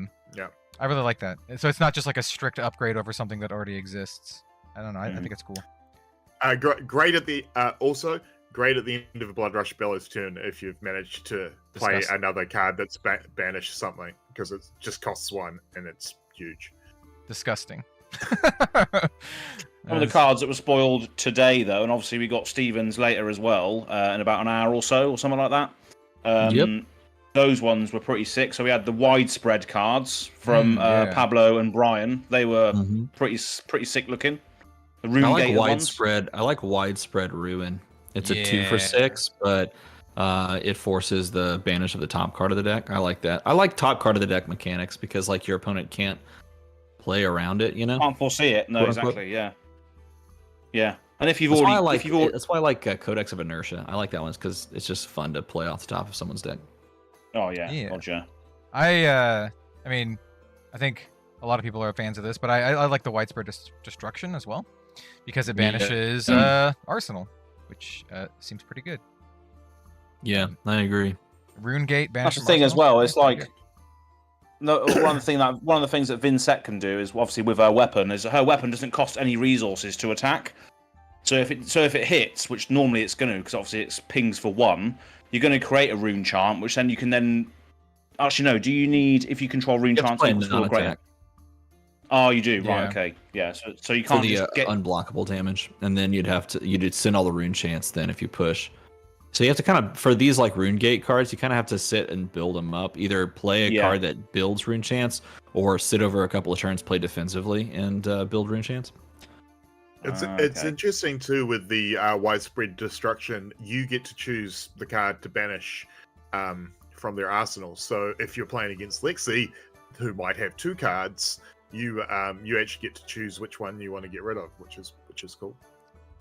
I really like that. So it's not just like a strict upgrade over something that already exists. I don't know. I think it's cool. Great at the great at the end of a Blood Rush Bellows turn if you've managed to play Disgusting. another card that's banished something, because it just costs 1 and it's huge. Disgusting. One of the cards that were spoiled today, though, and obviously we got Stevens later as well, in about an hour or so, or something like that. Yep. Those ones were pretty sick. So we had the widespread cards from yeah. Pablo and Brian. They were pretty sick looking. The Rune I like Gated ones. widespread. I like widespread ruin. It's a 2 for 6, but it forces the banish of the top card of the deck. I like that. I like top card of the deck mechanics because like your opponent can't play around it. Can't foresee it. No, Quote, unquote. exactly. Yeah. Yeah. And if you've That's already, why I like. if you've already, That's why I like Codex of Inertia. I like that one because it's just fun to play off the top of someone's deck. oh yeah, Yeah. Roger. I mean, I think a lot of people are fans of this, but I like the widespread destruction as well, because it banishes Arsenal, which seems pretty good. Yeah, I agree. Rune Gate That's banishes. the thing as Arsenal? well. It's Pretty like good. no, one of the things that Vincent can do is obviously with her weapon is her weapon doesn't cost any resources to attack. So if it hits, which normally it's going to, because obviously it's pings for 1, you're going to create a rune chant, which then you can then. Actually, no. Do you need if you control rune You have to chants? play equals to a great- non-attack Oh, you do. Right. Yeah. Okay. Yeah. So you for can't the just get. unblockable damage, and then you'd send all the rune chants then if you push. So you have to kind of, for these like rune gate cards, you kind of have to sit and build them up. Either play a card that builds rune chants, or sit over a couple of turns, play defensively, and build rune chants. It's interesting too with the widespread destruction. You get to choose the card to banish from their arsenal. So if you're playing against Lexi, who might have 2 cards, you actually get to choose which one you want to get rid of, which is cool.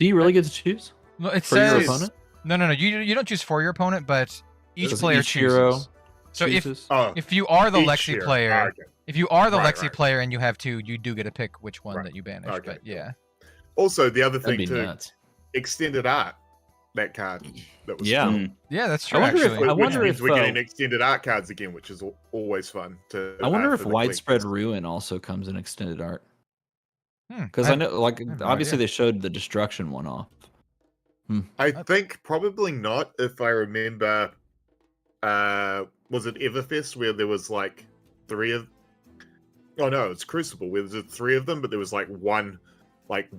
Do you really get to choose No, it for your says opponent? no. You don't choose for your opponent, but each Does player each hero chooses. So chooses? if you are the Each Lexi hero. player, Okay. If you are the Right, Lexi right. player and you have 2, you do get to pick which one Right. that you banish. Okay, But yeah. Also, the other That'd thing be too, nuts. extended art. That card. That was Yeah. cool. Yeah, that's true. I wonder if- Actually, I Which wonder means if, we're getting extended art cards again, which is always fun. I wonder if for the Widespread collectors. Ruin also comes in extended art. Hmm, Because I know, like, have no obviously idea. they showed the destruction one off. I think probably not. If I remember, was it Everfest where there was like 3 of? Oh no, it's Crucible where there's 3 of them, but there was like one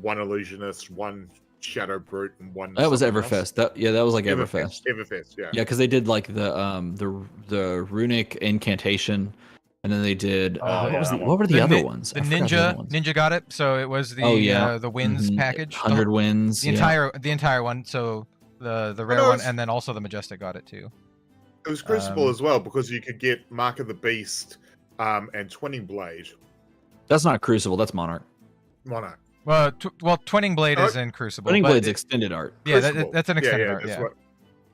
illusionist, one Shadow Brute, and one. That was something else. Everfest. That was like Everfest. Everfest, yeah. Yeah, because they did like the runic incantation, and then they did what were the other ones? The I forgot the other ones. Ninja got it. So it was the the winds Mhm. package. 100 wins. The entire one. So the rare no, one, it's- and then also the Majestic got it too. It was Crucible as well because you could get Mark of the Beast, and Twinning Blade, That's not Crucible. That's Monarch. Monarch. Well, Twinning Blade Oh, is in Crucible. Twinning but Blade's extended art. Yeah, Crucible. that's an extended art. that's Yeah. what-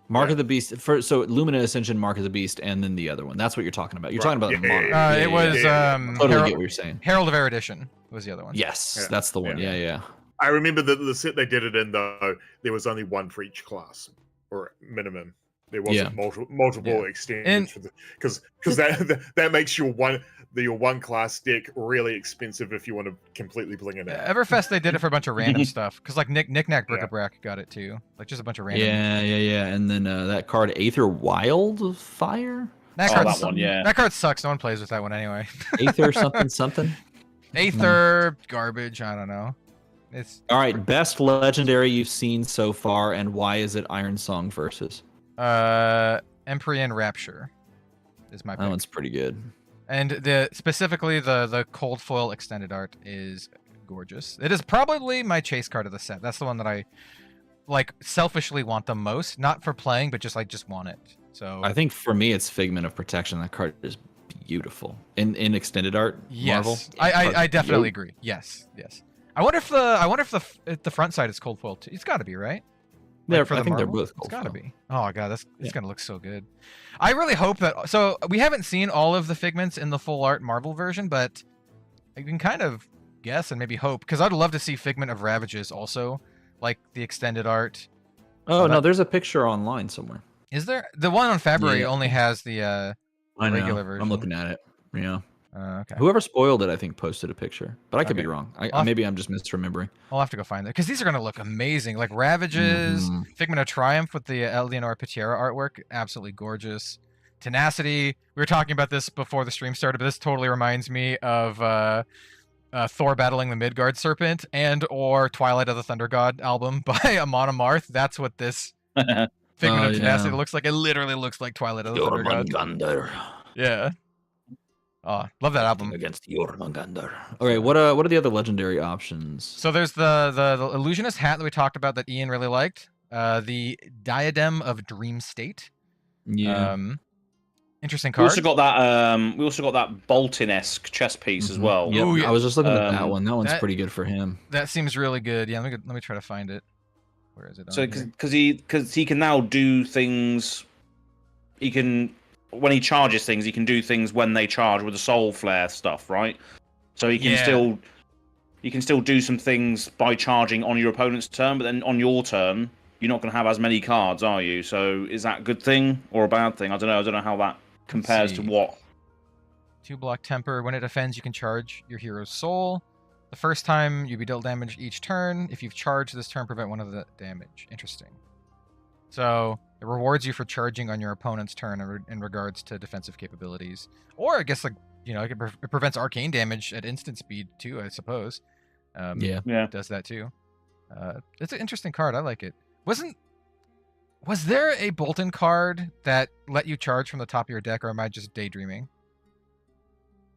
Mark Yeah. of the Beast. So Lumina Ascension, Mark of the Beast, and then the other one. That's what you're talking about. You're Right. talking about Yeah, Monarch. yeah, It was Totally Herald, get what you're saying. Herald of Erudition was the other one. Yes, Yeah. that's the one. Yeah. Yeah. I remember the set they did it in though. There was only one for each class, or minimum. There wasn't multiple Yeah. extensions because that makes your one class deck really expensive if you want to completely bling it out. Everfest they did it for a bunch of random stuff because like Knick-Knack Bric-a-Brac got it too, like just a bunch of random. Yeah. And then that card, Aether Wildfire? That Oh, card, that one, yeah. that card sucks. No one plays with that one anyway. Aether something? Aether garbage. I don't know. It's All right, best legendary you've seen so far, and why is it Iron Song versus? Empyrean Rapture is my pick. That one's pretty good. And specifically the cold foil extended art is gorgeous. It is probably my chase card of the set. That's the one that I like selfishly want the most, not for playing, but just want it. So I think for me, it's Figment of Protection. That card is beautiful in extended art. yes, Marvel. I definitely agree. Yes. I wonder if the front side is cold foil too. It's got to be, right? I for the think they're Marvel? both cold It's got to foil. be. Oh god, it's gonna look so good. I really hope that. So we haven't seen all of the figments in the full art Marvel version, but you can kind of guess and maybe hope because I'd love to see Figment of Ravages also, like the extended art. Oh, Oh, no, that- there's a picture online somewhere. Is there the one on February Yeah. only has the I know. regular version? I'm looking at it. Yeah. okay. Whoever spoiled it, I think, posted a picture, but I could be Okay. wrong. I'll- Maybe I'm just misremembering. I'll have to go find that because these are gonna look amazing. Like Ravages, Mhm. Figment of Triumph with the Eleonora Patiera artwork, absolutely gorgeous. Tenacity. We were talking about this before the stream started, but this totally reminds me of Thor battling the Midgard Serpent and or Twilight of the Thunder God album by Amon Amarth. That's what this Figment Oh, of Tenacity yeah. looks like. It literally looks like Twilight of the Thunder God. Jormungandr. Yeah. Oh, love that album. Against Jormungandr. Okay, what are the other legendary options? So there's the illusionist hat that we talked about that Ian really liked. The Diadem of Dream State. Yeah. Interesting We card. also got that. We also got that Bolton-esque chess piece as Mhm. well. Yep, Ooh, yeah. I was just looking at that one. That one's that- pretty good for him. That seems really good. Yeah, let me try to find it. Where is it? So on here? because he can now do things. He can when he charges things. He can do things when they charge with the soul flare stuff, right? So he can Yeah. still do some things by charging on your opponent's turn, but then on your turn, you're not going to have as many cards, are you? So is that a good thing or a bad thing? I don't know. I don't know how that compares to see. what. 2-block temper. When it offends, you can charge your hero's soul. The first time you be dealt damage each turn. If you've charged this turn, prevent one of the damage. Interesting. So it rewards you for charging on your opponent's turn in regards to defensive capabilities, or I guess it prevents arcane damage at instant speed too. I suppose. Yeah. Yeah. It does that too. It's an interesting card. I like it. Was there a Bolton card that let you charge from the top of your deck, or am I just daydreaming?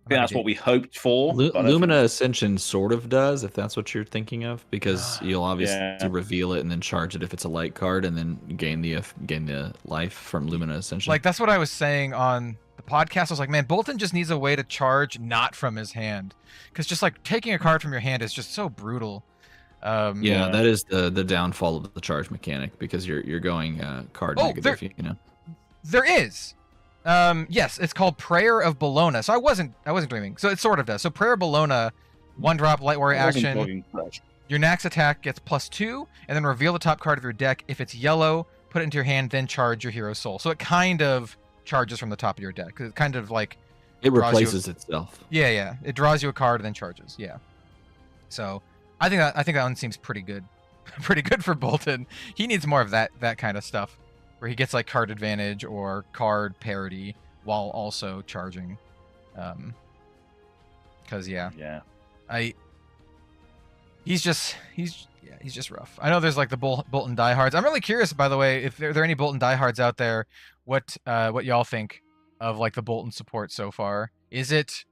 I think that's what we hoped for. but I don't Lumina Ascension sort of does, if that's what you're thinking of, because you'll obviously Yeah. reveal it and then charge it if it's a light card, and then gain the life from Lumina Ascension. Like that's what I was saying on the podcast. I was like, man, Bolton just needs a way to charge not from his hand, because just like taking a card from your hand is just so brutal. yeah, that is the downfall of the charge mechanic, because you're going card Oh, negative, you know. There is. Yes, it's called Prayer of Bologna. So I wasn't dreaming. So it sort of does. So Prayer of Bologna, 1-drop Light Warrior action. Your next attack gets +2, and then reveal the top card of your deck. If it's yellow, put it into your hand, then charge your hero's soul. So it kind of charges from the top of your deck. It kind of like it replaces itself. Yeah. It draws you a card and then charges. Yeah. So I think that one seems pretty good. Pretty good for Bolton. He needs more of that kind of stuff, where he gets like card advantage or card parity while also charging. Because he's just rough. I know there's like the Bolton diehards. I'm really curious, by the way, if there are any Bolton diehards out there, what y'all think of like the Bolton support so far. Is it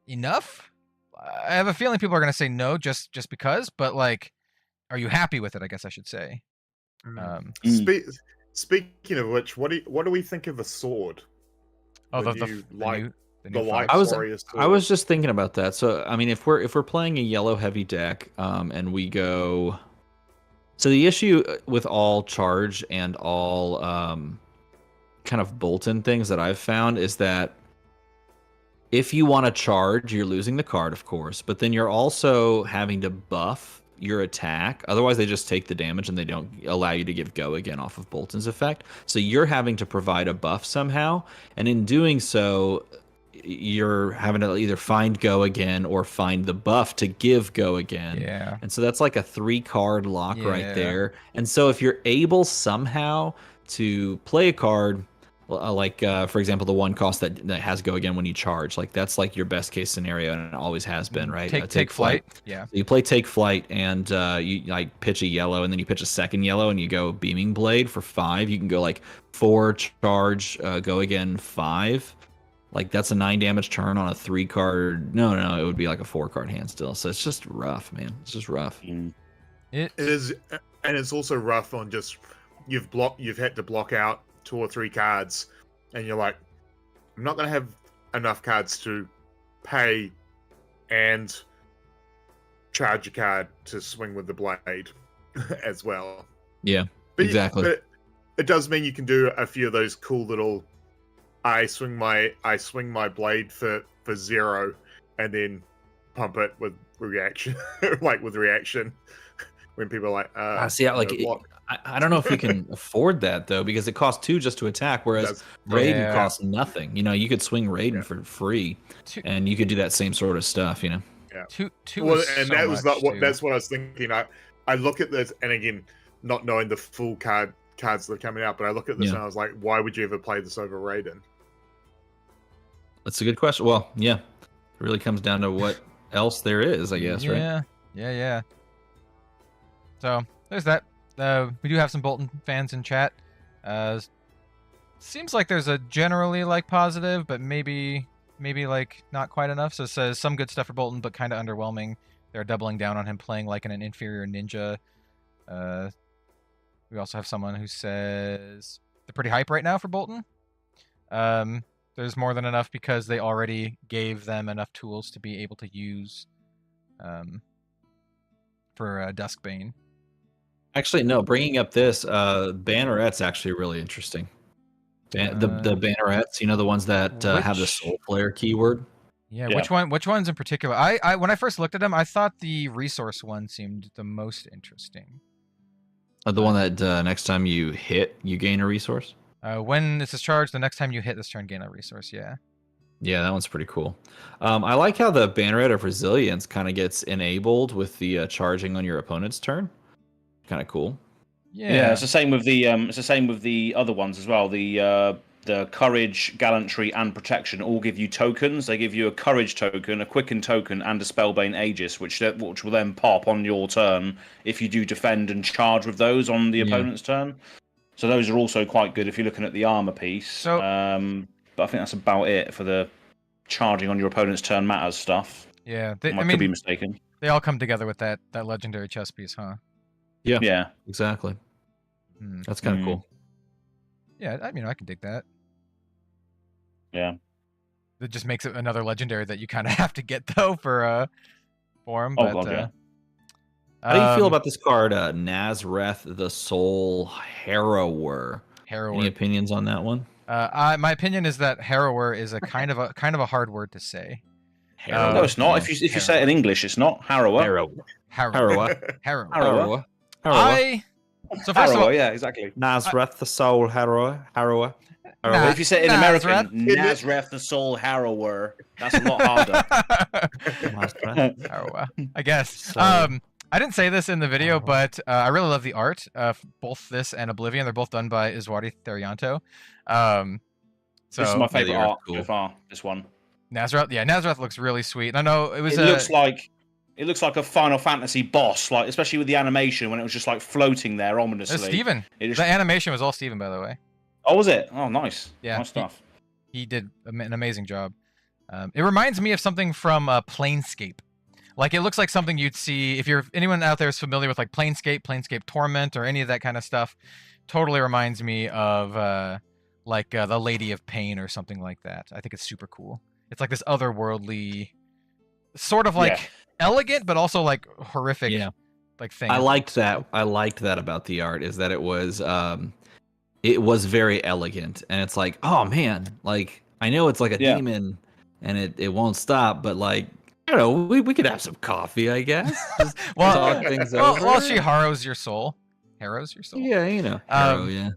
enough? I have a feeling people are going to say no just because, but like, are you happy with it? I guess I should say. Speaking of which, what do we think of the sword? Oh, the new light warrior sword. I was just thinking about that. So I mean, if we're playing a yellow heavy deck, and we go, so the issue with all charge and all kind of Bolton things that I've found is that if you want to charge, you're losing the card, of course, but then you're also having to buff your attack. Otherwise, they just take the damage and they don't allow you to give go again off of Bolton's effect. So you're having to provide a buff somehow, and in doing so, you're having to either find go again or find the buff to give go again. Yeah. And so that's like a 3-card lock right there. And so if you're able somehow to play a card like for example, the 1 cost that has go again when you charge, like that's like your best case scenario, and it always has been, right? Take flight. Yeah. So you play take flight, and you like pitch a yellow, and then you pitch a second yellow, and you go beaming blade for 5. You can go like 4 charge, go again 5. Like that's a 9 damage turn on a 3-card. No, it would be like a 4-card hand still. So it's just rough, man. It's just rough. It is, and it's also rough on just you've had to block out 2 or 3 cards, and you're like, I'm not gonna have enough cards to pay and charge a card to swing with the blade as well. Yeah, exactly. But it does mean you can do a few of those cool little I swing my blade for 0 and then pump it with reaction, like with reaction when people are like, see, I don't know if you can afford that though, because it costs 2 just to attack, whereas Raiden costs nothing. You know, you could swing Raiden for free, and you could do that same sort of stuff. You know. Yeah. Two. Well, and that was not what. That's what I was thinking. I look at this, and again, not knowing the full cards that are coming out, but I look at this and I was like, why would you ever play this over Raiden? That's a good question. Well, yeah, it really comes down to what else there is, I guess, right? Yeah. So there's that. We do have some Bolton fans in chat. Seems like there's a generally like positive, but maybe like not quite enough. So it says some good stuff for Bolton, but kind of underwhelming. They're doubling down on him playing like an inferior ninja. We also have someone who says they're pretty hype right now for Bolton. There's more than enough because they already gave them enough tools to be able to use for Duskbane. Actually, no, bringing up this, Banneret's actually really interesting. The Bannerets, you know, the ones that have the Soul Flare keyword. Yeah, which ones in particular? I when I first looked at them, I thought the resource one seemed the most interesting. The one that next time you hit, you gain a resource? When this is charged, the next time you hit this turn, gain a resource, yeah. Yeah, that one's pretty cool. I like how the Banneret of Resilience kind of gets enabled with the charging on your opponent's turn. Kind of cool. Yeah, it's the same with the other ones as well. The courage, gallantry, and protection all give you tokens. They give you a courage token, a quicken token, and a spellbane aegis, which will then pop on your turn if you do defend and charge with those on the opponent's turn. So those are also quite good if you're looking at the armor piece. So, but I think that's about it for the charging on your opponent's turn matters stuff. Yeah, I could be mistaken. They all come together with that legendary chess piece, huh? Yeah, exactly. That's kind of cool. Yeah, I mean, I can dig that. Yeah. It just makes it another legendary that you kind of have to get though for him. Oh, but, God, yeah. How do you feel about this card, Nazareth the Soul Harrower? Harrower? Any opinions on that one? My opinion is that Harrower is a kind of a hard word to say. No, it's not. If you say it in English, it's not Harrower. Harrower. Harrower. Harrower. So first of all, yeah, exactly. Nazareth, the soul harrower. Harrower. But if you say it in American, Nazareth. Nazareth the soul harrower, that's a lot harder. Harrower, I guess. So- I didn't say this in the video, but I really love the art. Both this and Oblivion, they're both done by Iswati Therianto. So This is my favorite Yeah, art cool. so far. This one. Nazareth, yeah, Nazareth looks really sweet. And I know it was. It looks like a Final Fantasy boss, like especially with the animation when it was just like floating there ominously. Steven. The animation was all Steven, by the way. Oh, was it? Oh, nice. Yeah, Nice stuff. He did an amazing job. It reminds me of something from Planescape. Like it looks like something you'd see if anyone out there is familiar with like Planescape Torment, or any of that kind of stuff. Totally reminds me of the Lady of Pain or something like that. I think it's super cool. It's like this otherworldly, sort of like elegant, but also like horrific. Yeah. Like thing. I liked that. I liked that about the art, is that it was very elegant, and it's like, oh man, like I know it's like a demon, and it won't stop, but like I don't know, we could have some coffee, I guess. Just talk things over. Well, she harrows your soul. Harrows your soul. Yeah, you know. Yeah.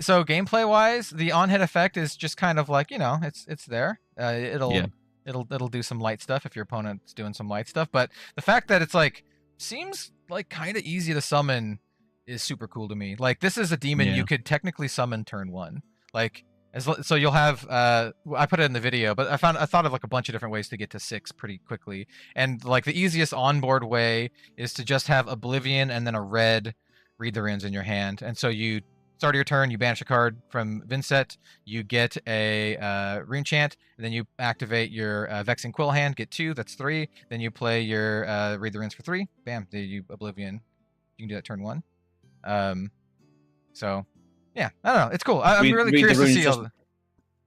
So gameplay wise, the on-hit effect is just kind of like, it's there. It'll do some light stuff if your opponent's doing some light stuff, but the fact that it's like seems like kind of easy to summon is super cool to me. Like this is a demon you could technically summon turn 1. Like so you'll have I put it in the video, but I thought of like a bunch of different ways to get to 6 pretty quickly. And like the easiest onboard way is to just have Oblivion and then a red Read the Runes in your hand. And so you start of your turn, you banish a card from Vincent, you get a Rune Chant, and then you activate your Vexing Quill hand, get 2, that's 3. Then you play your Read the Runes for 3. Bam, there you Oblivion. You can do that turn 1. So, yeah, I don't know. It's cool. I'm really curious to see.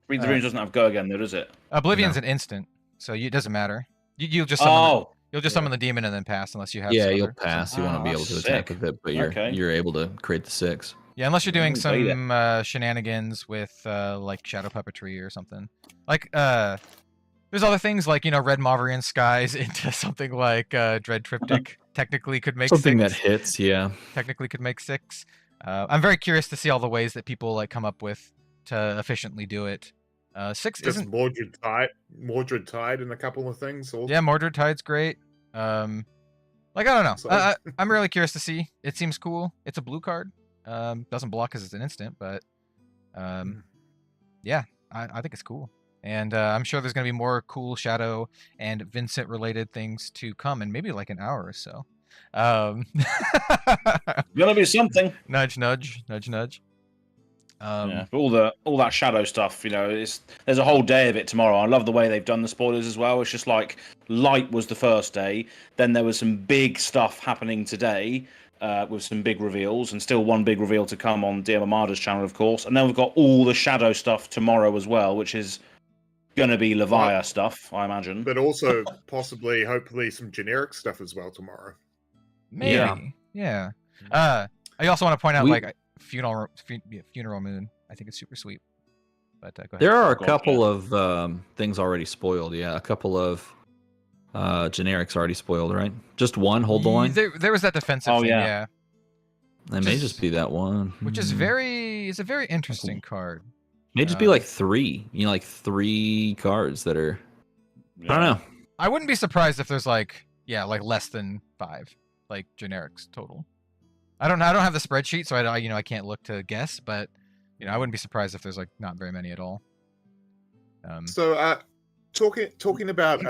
Read the Runes doesn't have go again, though, does it? Oblivion's an instant, so it doesn't matter. You'll just summon you'll just summon the demon and then pass, unless you have. Yeah, you'll pass. You won't be able to attack with it, but you're able to create the 6. Yeah, unless you're doing some shenanigans with like shadow puppetry or something. Like there's other things like Red Mauvrian Skies into something like Dread Triptych. Technically could make something 6. that hits. Yeah. Technically could make 6. I'm very curious to see all the ways that people like come up with to efficiently do it. 6 Just isn't Mordred Tide and a couple of things. Also. Yeah, Mordred Tide's great. Like I don't know. I'm really curious to see. It seems cool. It's a blue card. Doesn't block because it's an instant, but yeah, I think it's cool. And I'm sure there's gonna be more cool Shadow and Vincent related things to come in maybe like an hour or so. Gonna be something. Nudge, nudge, nudge, nudge. Yeah, but all that Shadow stuff, there's a whole day of it tomorrow. I love the way they've done the spoilers as well. It's just like Light was the first day, then there was some big stuff happening today with some big reveals, and still one big reveal to come on DM Armada's channel, of course. And then we've got all the Shadow stuff tomorrow as well, which is gonna be Levia stuff, I imagine. But also possibly, hopefully, some generic stuff as well tomorrow. Maybe, yeah. I also want to point out like Funeral Moon. I think it's super sweet. But go ahead. There are a couple of things already spoiled. Yeah, a couple of generics already spoiled, right? Just one. Hold the line. There was that defensive thing, yeah. It may just be that one. Which is a very interesting card. May just be like 3. Like 3 cards that are. I don't know. I wouldn't be surprised if there's like less than 5 like generics total. I don't have the spreadsheet, so I can't look to guess, but I wouldn't be surprised if there's like not very many at all. So talking about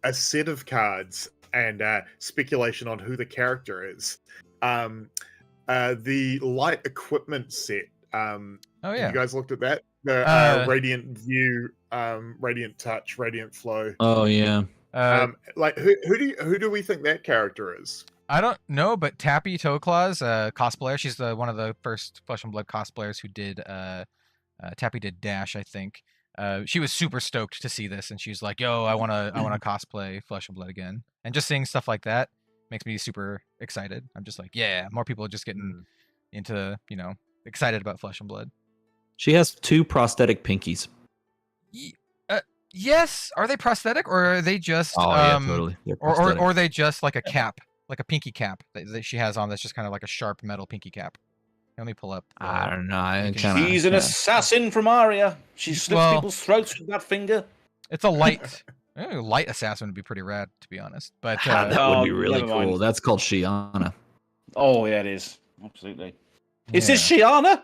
a set of cards and speculation on who the character is. The light equipment set. You guys looked at that? The Radiant View, Radiant Touch, Radiant Flow. Oh yeah. Like who do we think that character is? I don't know, but Tappy Toeclaws, cosplayer, she's one of the first Flesh and Blood cosplayers who did Tappy did Dash, I think. She was super stoked to see this, and she's like, "Yo, I wanna cosplay Flesh and Blood again." And just seeing stuff like that makes me super excited. I'm just like, yeah, more people are just getting into excited about Flesh and Blood. She has 2 prosthetic pinkies. Yes. Are they prosthetic or are they just Totally. or are they just like a cap, like a pinky cap that she has on that's just kind of like a sharp metal pinky cap? Let me pull up. I don't know. She's an assassin from Aria. She slits people's throats with that finger. It's a light assassin would be pretty rad, to be honest. But that would be really cool. That's called Shiana. Oh yeah, it is. Absolutely. Is this Shiana?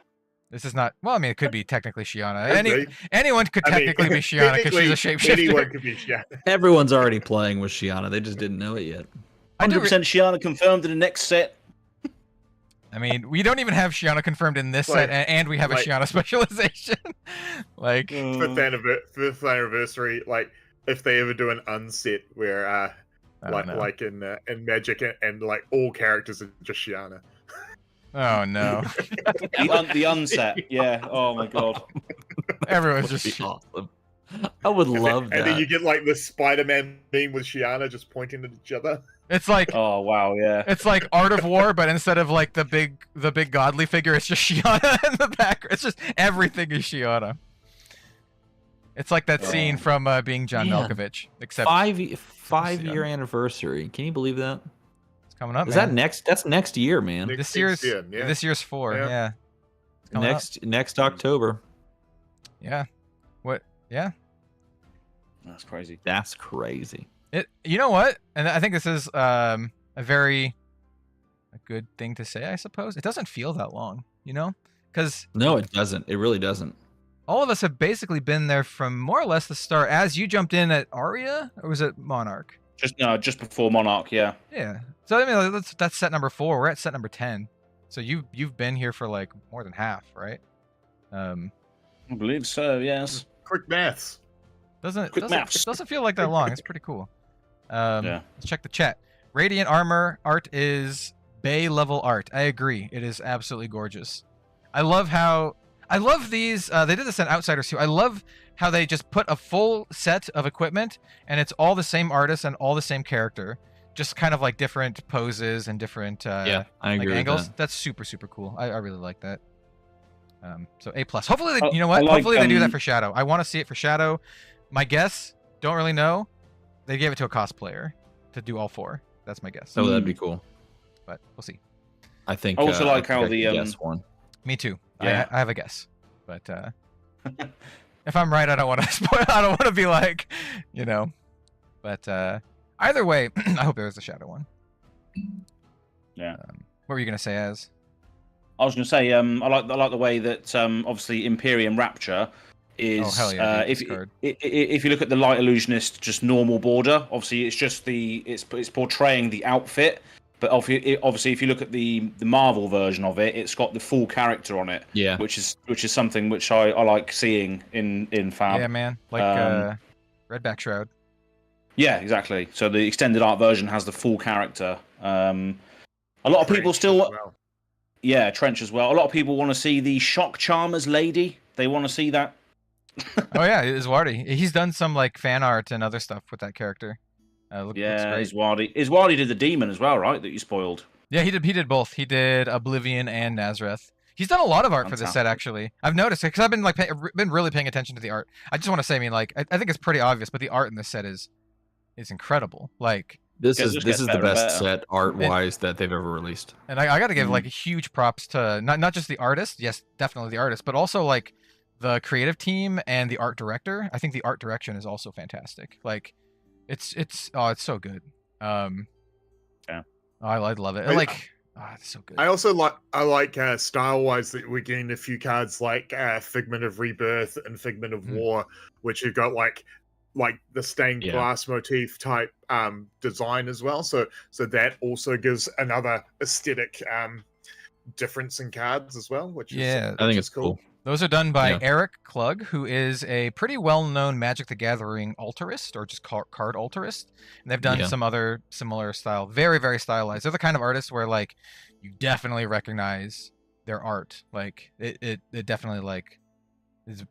This is not. Well, I mean, it could be technically Shiana. Anyone could technically be Shiana because she's a shapeshifter. Anyone could be Shiana. Everyone's already playing with Shiana. They just didn't know it yet. 100% Shiana confirmed in the next set. I mean, we don't even have Shiana confirmed in this set, and we have a Shiana specialization. Like, 5th anniversary, like, if they ever do an unset where, like in Magic, and like all characters are just Shiana. Oh no. the unset, yeah. Oh my god. Everyone's just awesome. I would love that. And then you get like the Spider-Man meme with Shiana just pointing at each other. It's like, oh wow, yeah. It's like Art of War, but instead of like the big godly figure, it's just Shiana in the back. It's just everything is Shiana. It's like that scene from Being John Malkovich, except 5-year anniversary. Can you believe that? It's coming up. Is that next? That's next year, man. This year's 4. Yeah. Next October. Yeah. What? Yeah. That's crazy. That's crazy. You know what? And I think this is a good thing to say, I suppose. It doesn't feel that long, you know? Because no, it doesn't. It really doesn't. All of us have basically been there from more or less the start. As you jumped in at Aria, or was it Monarch? Just before Monarch, yeah. Yeah. So I mean, that's set number 4. We're at set number 10. So you've been here for like more than half, right? I believe so. Yes. Quick maths. It doesn't feel like that long. It's pretty cool. Let's check the chat. Radiant Armor art is Bay level art. I agree. It is absolutely gorgeous. I love these. They did this in Outsiders too. I love how they just put a full set of equipment and it's all the same artist and all the same character, just kind of like different poses and different I agree with angles. that. That's super cool. I really like that. So A+. Hopefully, you know what? Hopefully they do that for Shadow. I want to see it for Shadow. My guess, don't really know. They gave it to a cosplayer to do all 4. That's my guess. So that'd be cool. But we'll see. I think. I also like how the one. Me too. Yeah. I have a guess, but if I'm right, I don't want to spoil. I don't want to be like, you know. But either way, I hope there's a Shadow one. Yeah. What were you gonna say, Az? I was gonna say, I like the way that obviously Imperium Rapture is. Oh hell yeah! If you look at the Light Illusionist, just normal border. Obviously, it's just it's portraying the outfit. But obviously, if you look at the Marvel version of it, it's got the full character on it. Yeah. Which is something which I like seeing in FAB. Yeah, man. Like Redback Shroud. Yeah, exactly. So the extended art version has the full character. A lot of people still. Yeah, Trench as well. A lot of people want to see the Shock Charmers lady. They want to see that. Oh yeah, Iswardi. He's done some like fan art and other stuff with that character. Looks great. Iswardi did the demon as well, right? That you spoiled. Yeah, he did both. He did Oblivion and Nazareth. He's done a lot of art for this set, actually. I've noticed because I've been like been really paying attention to the art. I just want to say, I mean, like I think it's pretty obvious, but the art in this set is incredible. Like this is the best set art wise that they've ever released. And I got to give like huge props to not just the artist, yes, definitely the artist, but also like the creative team and the art director. I think the art direction is also fantastic. Like it's so good. Yeah. I love it. It's so good. I also like style wise that we're getting a few cards like Figment of Rebirth and Figment of War, which have got like the stained glass motif type design as well. So that also gives another aesthetic difference in cards as well, which is I think it's cool. Those are done by Eric Klug, who is a pretty well-known Magic the Gathering altarist, or just card altarist. And they've done some other similar style, very, very stylized. They're the kind of artists where, like, you definitely recognize their art. Like, it definitely, like, is,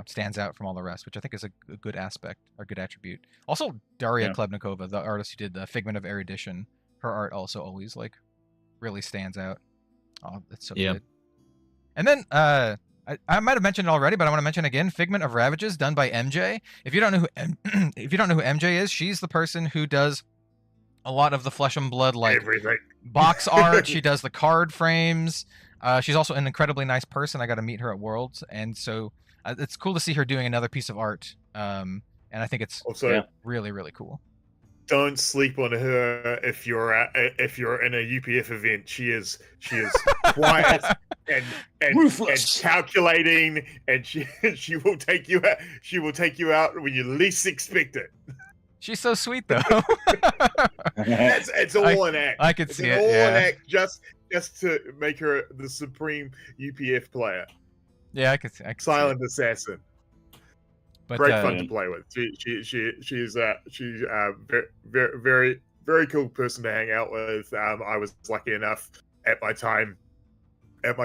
stands out from all the rest, which I think is a good aspect, or good attribute. Also, Daria Klebnikova, the artist who did the Figment of Erudition, her art also always, like, really stands out. Oh, it's so good. And then, I might have mentioned it already, but I want to mention again. Figment of Ravages, done by MJ. If you don't know who if you don't know who MJ is, she's the person who does a lot of the Flesh and Blood like Everything. box art. She does the card frames. She's also an incredibly nice person. I got to meet her at Worlds, and so it's cool to see her doing another piece of art. And I think it's Also, really, really cool. don't sleep on her if you're in a UPF event. She is quiet and Ruthless. calculating, and she will take you out. She will take you out when you least expect it. She's so sweet, though. It's all an act. I could It's see an it. all Yeah. an act just to make her the supreme UPF player, Yeah, I could see it. silent assassin. But, Great fun to play with. She's very very cool person to hang out with. I was lucky enough at my time at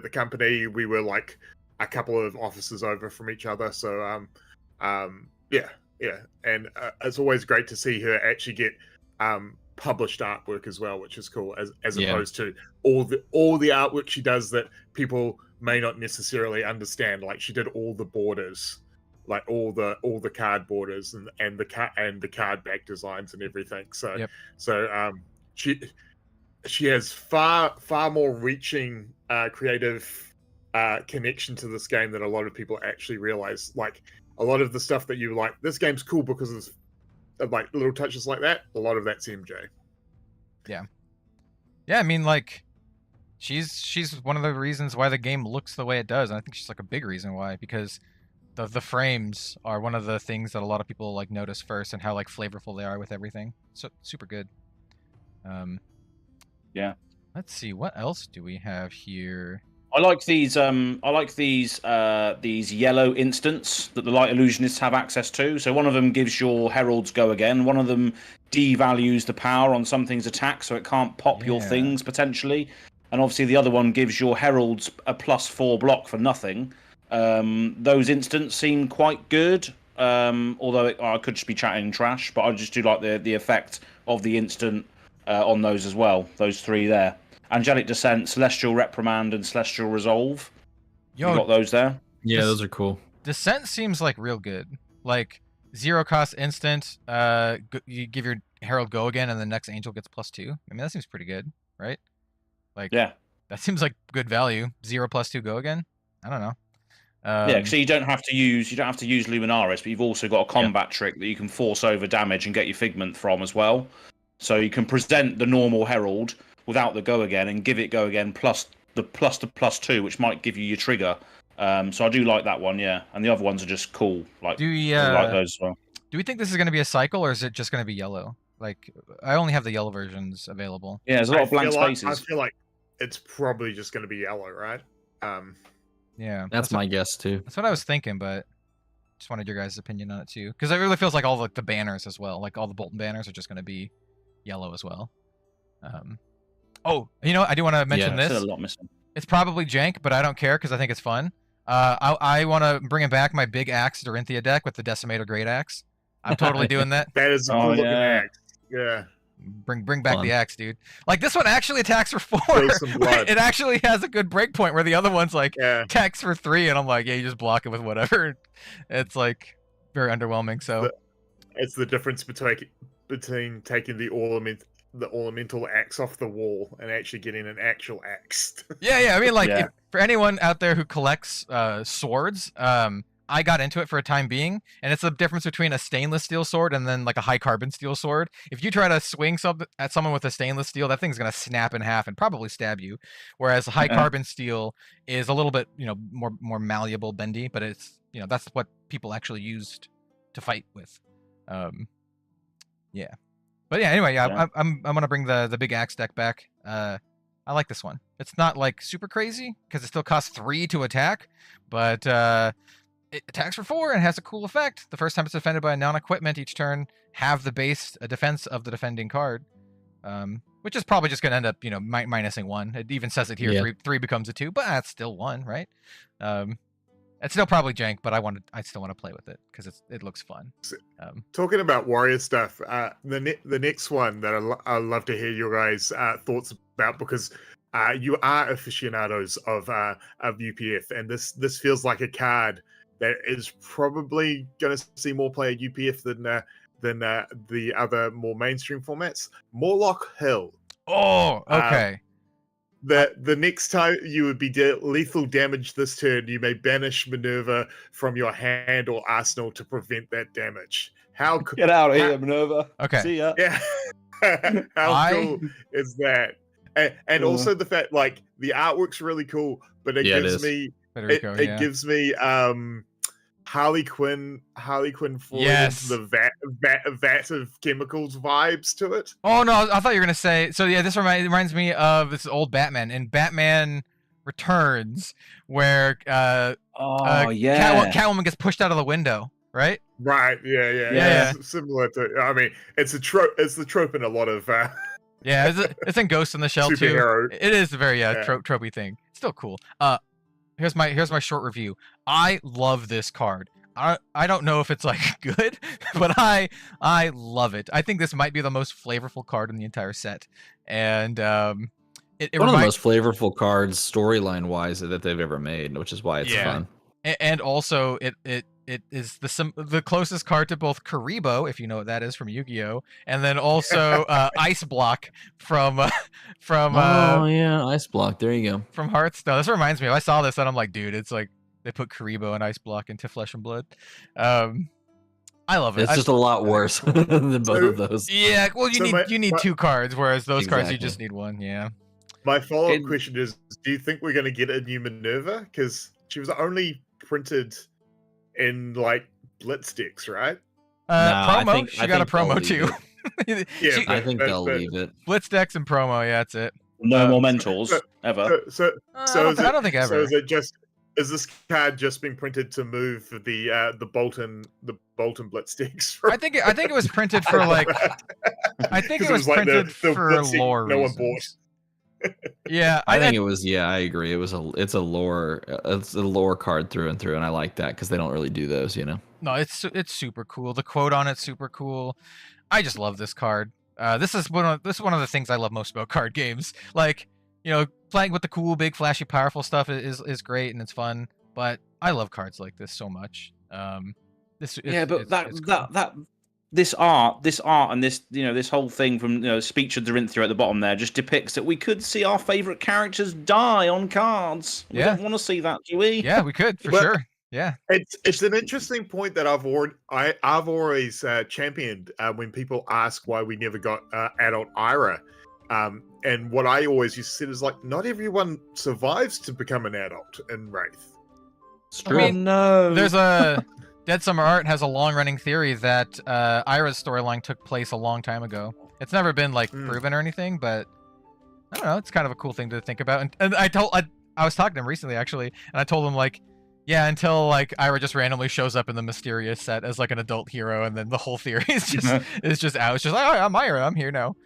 the company, we were like a couple of officers over from each other. So yeah, and it's always great to see her actually get published artwork as well, which is cool, as opposed to all the artwork she does that people may not necessarily understand. Like she did all the borders, like all the card borders and the card back designs and everything. So she has far more reaching creative connection to this game than a lot of people actually realize. Like a lot of the stuff that you like, this game's cool because of like little touches like that. A lot of that's MJ. Yeah, I mean, like she's one of the reasons why the game looks the way it does, and I think she's like a big reason why, because the frames are one of the things that a lot of people like notice first, and how like flavorful they are with everything. So super good. Yeah. Let's see, what else do we have here? I like these yellow instants that the light illusionists have access to. So one of them gives your heralds go again. One of them devalues the power on something's attack, so it can't pop your things potentially. And obviously the other one gives your heralds a +4 block for nothing. Those instants seem quite good. Although I could just be chatting trash, but I just do like the effect of the instant on those as well. Those three there. Angelic Descent, Celestial Reprimand, and Celestial Resolve. You got those there? Yeah, those are cool. Descent seems like real good. Like 0 cost instant, you give your Herald go again, and the next angel gets +2. I mean, that seems pretty good, right? Like, yeah, that seems like good value. 0 +2 go again. I don't know. Yeah, so you don't have to use Luminaris, but you've also got a combat trick that you can force over damage and get your Figment from as well. So you can present the normal Herald without the go again and give it go again plus the +2, which might give you your trigger. So I do like that one, yeah. And the other ones are just cool. Like, I like those as well. Do we think this is going to be a cycle, or is it just going to be yellow? Like, I only have the yellow versions available. Yeah, there's a lot of blank spaces. I feel like it's probably just going to be yellow, right? Yeah, that's my guess too. That's what I was thinking, but just wanted your guys' opinion on it too, because it really feels like all the banners as well, like all the Bolton banners are just going to be yellow as well. Oh, you know, I do want to mention this. Still a lot missing. It's probably jank, but I don't care because I think it's fun. I want to bring back my big axe Dorinthia deck with the Decimator Great Axe. I'm totally doing that. That is a cool looking axe. Yeah. Bring back the axe, dude. Like, this one actually attacks for 4. Some blood. It actually has a good break point, where the other one's like attacks for 3, and I'm like, yeah, you just block it with whatever. It's like very underwhelming. So it's the difference between taking the ornamental axe off the wall and actually getting an actual axe. Yeah. I mean, like, for anyone out there who collects swords, I got into it for a time being, and it's the difference between a stainless steel sword and then like a high carbon steel sword. If you try to swing at someone with a stainless steel, that thing's gonna snap in half and probably stab you. Whereas high carbon steel is a little bit, more malleable, bendy, but it's, that's what people actually used to fight with. Yeah. But yeah, anyway, I'm gonna bring the big axe deck back. I like this one. It's not like super crazy because it still costs 3 to attack, but it attacks for 4 and has a cool effect. The first time it's defended by a non-equipment each turn, have the base defense of the defending card, which is probably just gonna end up minusing 1. It even says it here. 3 becomes a 2, but that's still 1, right? It's still probably jank, but I still want to play with it because it looks fun. Talking about warrior stuff, the next one that I love to hear your guys' thoughts about, because you are aficionados of UPF, and this feels like a card that is probably going to see more play at UPF than the other more mainstream formats. Morlock Hill. Oh, okay. The next time you would be lethal damage this turn, you may banish Minerva from your hand or arsenal to prevent that damage. How Get out of here, Minerva. Okay. See ya. Yeah. How cool is that? And also the fact, like, the artwork's really cool, but it gives me Federico, it gives me Harley Quinn falling Yes. into the vat of chemicals vibes to it. Oh no, I thought you were gonna say. So yeah, this reminds me of this old Batman in Batman Returns, where Catwoman gets pushed out of the window, right? Right. Yeah. Yeah. It's similar to. I mean, it's a trope. It's the trope in a lot of. Yeah, it's in Ghost in the Shell Superhero. too. It is a very tropey thing. Still cool. Here's my short review. I love this card. I don't know if it's like good, but I love it. I think this might be the most flavorful card in the entire set, and one of the most flavorful cards storyline wise that they've ever made, which is why it's fun. And also it is the closest card to both Karibo, if you know what that is from Yu-Gi-Oh, and then also Ice Block from Ice Block. There you go. From Hearthstone. This reminds me. I saw this and I'm like, dude, it's like they put Karibo and Ice Block into Flesh and Blood. I love it. It's just a lot worse than both of those. Yeah, well, you need two cards, whereas those cards you just need one. Yeah. My follow-up question is: do you think we're going to get a new Minerva? Because she was only printed in like Blitz decks, right? Promo. She got a promo too. I think they'll leave it. Blitz decks and promo. Yeah, that's it. No more mentors ever. So I don't think ever. So is this card just being printed to move the Bolton Blitz decks? I think it was printed for like. I think it was printed for lore no reasons. one bought. Yeah, I think it was. Yeah, I agree. It's a lore card through and through, and I like that because they don't really do those, you know. No, it's super cool. The quote on it's super cool. I just love this card. This is one of the things I love most about card games. Like, you know, playing with the cool, big, flashy, powerful stuff is great and it's fun. But I love cards like this so much. This art and this, you know, this whole thing from, you know, speech of Dorinthia at the bottom there just depicts that we could see our favorite characters die on cards. We don't want to see that, do we? Yeah, we could for sure. Yeah, it's an interesting point that I've always championed when people ask why we never got adult Ira, and what I always used to say is like, not everyone survives to become an adult in Wraith. It's true. I mean, there's a Dead Summer Art has a long-running theory that Ira's storyline took place a long time ago. It's never been like proven or anything, but I don't know. It's kind of a cool thing to think about. And I was talking to him recently actually, and I told him like, yeah, until like Ira just randomly shows up in the Mysterious set as like an adult hero, and then the whole theory is just out. It's just like, oh, I'm Ira, I'm here now.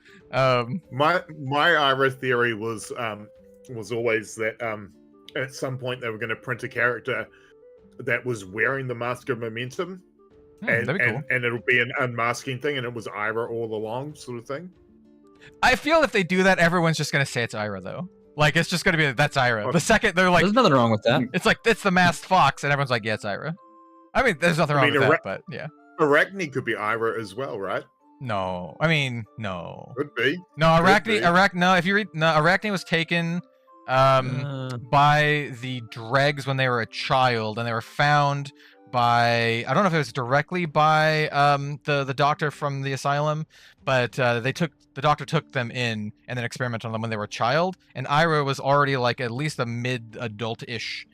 My Ira theory was always that at some point they were going to print a character that was wearing the Mask of Momentum, and it'll be an unmasking thing, and it was Ira all along, sort of thing. I feel if they do that, everyone's just gonna say it's Ira though. Like it's just gonna be that's Ira. The second they're like, there's nothing wrong with that. It's like it's the masked fox, and everyone's like, yeah, it's Ira. I mean, there's nothing wrong with that, but yeah. Arachne could be Ira as well, right? No, I mean, no. Could be. No, Arachne. No, if you read, no, Arachne was taken by the dregs when they were a child, and they were found by, I don't know if it was directly by the doctor from the asylum, but the doctor took them in and then experimented on them when they were a child, and Ira was already like at least a mid-adult-ish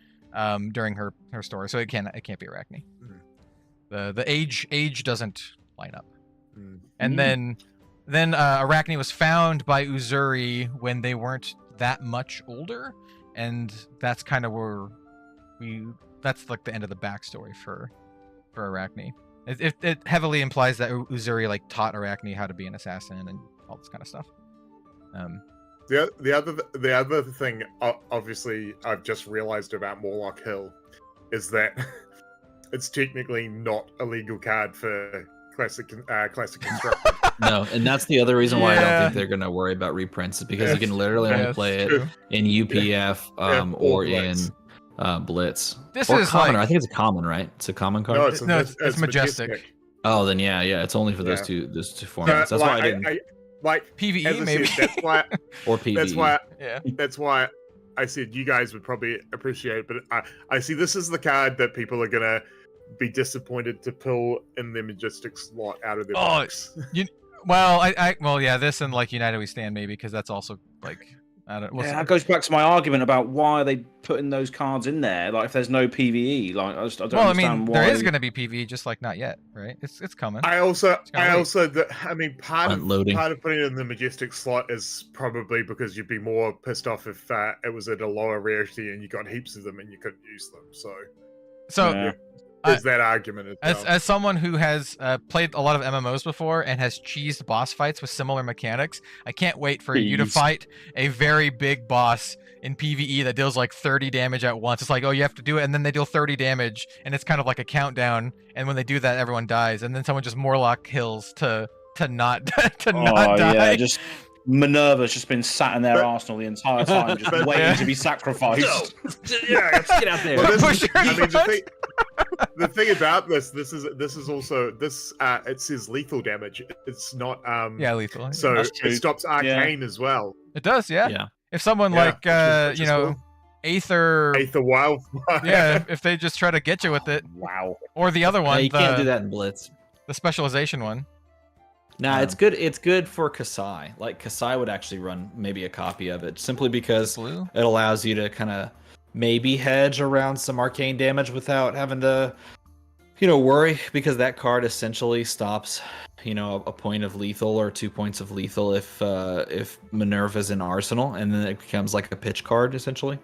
during her story, so it can't be Arachne. The age doesn't line up. And then Arachne was found by Uzuri when they weren't that much older, and that's kind of where that's like the end of the backstory for Arachne. It heavily implies that Uzuri like taught Arachne how to be an assassin and all this kind of stuff. The other thing, obviously, I've just realized about Morlock Hill is that it's technically not a legal card for classic constructed. No, and that's the other reason why I don't Yeah. think they're gonna worry about reprints is because you Yes. can literally only Yes, play it true. in UPF or in Blitz. Blitz. This or is common. like- I think it's a common, right? It's a common card. No, it's, No, it's, it's majestic. Oh, then yeah, it's only for those Yeah. two formats. That's why I didn't. Like PvE as I maybe. said, that's why. Or PvE. Yeah. That's why I said you guys would probably appreciate. But I see this is the card that people are gonna be disappointed to pull in their majestic slot out of their Oh, box. Well, yeah, this and like United We Stand maybe because that's also like I don't. Yeah, that goes back to my argument about why are they putting those cards in there? Like, if there's no PvE, like I don't Well, I understand mean, why. there is going to be PvE, just like not yet, right? It's coming. Part Unloading. of putting it in the majestic slot is probably because you'd be more pissed off if it was at a lower rarity and you got heaps of them and you couldn't use them. So So Yeah. there's that argument as well. as someone who has played a lot of MMOs before and has cheesed boss fights with similar mechanics, I can't wait for you to Cheese. fight a very big boss in PvE that deals like 30 damage at once. It's like, oh, you have to do it, and then they deal 30 damage, and it's kind of like a countdown. And when they do that, everyone dies, and then someone just Morlock kills to not not die. yeah, just Minerva's just been sat in their But- arsenal the entire time, just but- waiting to be sacrificed. Yeah, let's get out there. Well, this Push is- your I mean, buttons. the thing about this is also this. It says lethal damage. It's not. Yeah, lethal. So That's true. it stops arcane as well. It does, yeah. Yeah. If someone Yeah, like which is cool. Aether, Aether Wildfire. yeah, if they just try to get you with it, Wow. or the other one, you can't do the that in Blitz. specialization one. Nah, Yeah. it's good. It's good for Kasai. Like Kasai would actually run maybe a copy of it, simply because Blue. it allows you to kind of maybe hedge around some arcane damage without having to, worry, because that card essentially stops, a point of lethal or 2 points of lethal if Minerva's in Arsenal, and then it becomes like a pitch card essentially.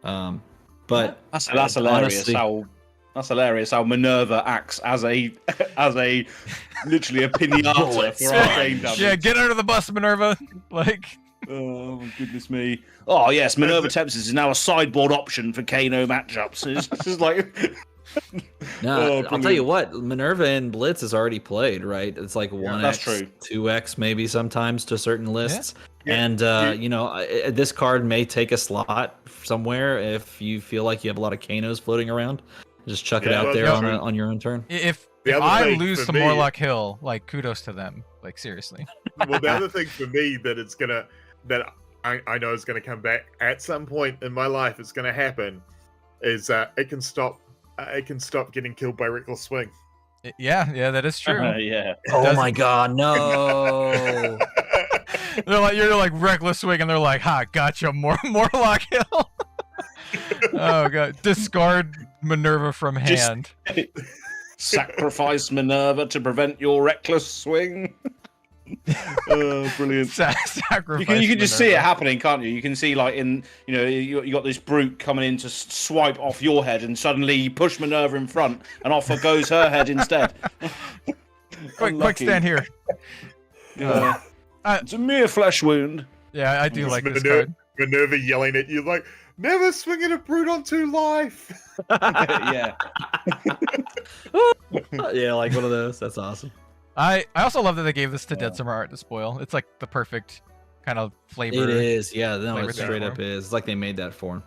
But That's hilarious. honestly- That's hilarious how Minerva acts as a literally a pinata for arcane damage. Yeah, get under the bus, Minerva. Like, Oh my goodness me! Oh yes, Minerva Tempest is now a sideboard option for Kano matchups. It's just like No, Oh, I'll tell brilliant. you what, Minerva in Blitz is already played, right? It's like 1x, that's true. 2x maybe sometimes to certain lists. Yeah. And, this card may take a slot somewhere if you feel like you have a lot of Kanos floating around. Just chuck it Yeah, out well, there yeah. on your own turn. if The other I thing lose for to me- Morlock Hill, like, kudos to them. Like, seriously. Well, the other thing for me that I know is gonna come back at some point in my life. It's gonna happen. Is it can stop getting killed by reckless swing. Yeah, that is true. yeah. Oh does- my god, no! You're like reckless swing, and they're like, "Ha, gotcha, Morlock Hill." Oh god, discard Minerva from Just- hand. Sacrifice Minerva to prevent your reckless swing. Oh, brilliant! Sacrifice. You can just see it Minerva. happening, can't you? You can see like you got this brute coming in to swipe off your head, and suddenly you push Minerva in front, and off goes her head instead. Quick, Unlucky. stand here. Yeah. Uh, It's a mere flesh wound. Yeah, I do Just like this Minerva, card. Minerva yelling at you like, "Never swing at a brute on 2 life." Yeah. Yeah, like one of those. That's awesome. I also love that they gave this to Dead Summer Art to spoil. It's like the perfect kind of flavor. It is, yeah. No, Flavor it thing straight for up is. It's like they made that for him.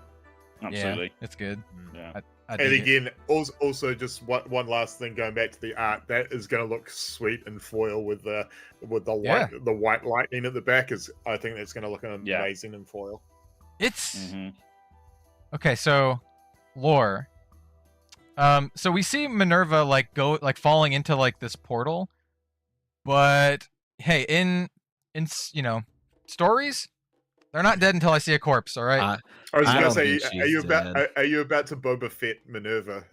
Absolutely. Yeah, it's good. Yeah. I And dig it. again, also just one last thing going back to the art, that is going to look sweet in foil with the Yeah. the white lightning at the back. I think that's going to look Yeah. amazing in foil. It's Mhm. okay. So, lore. So we see Minerva go falling into like this portal, but hey, in stories, they're not dead until I see a corpse. All right. I was I going to don't say, think are you she's about dead. are you about to Boba Fett Minerva?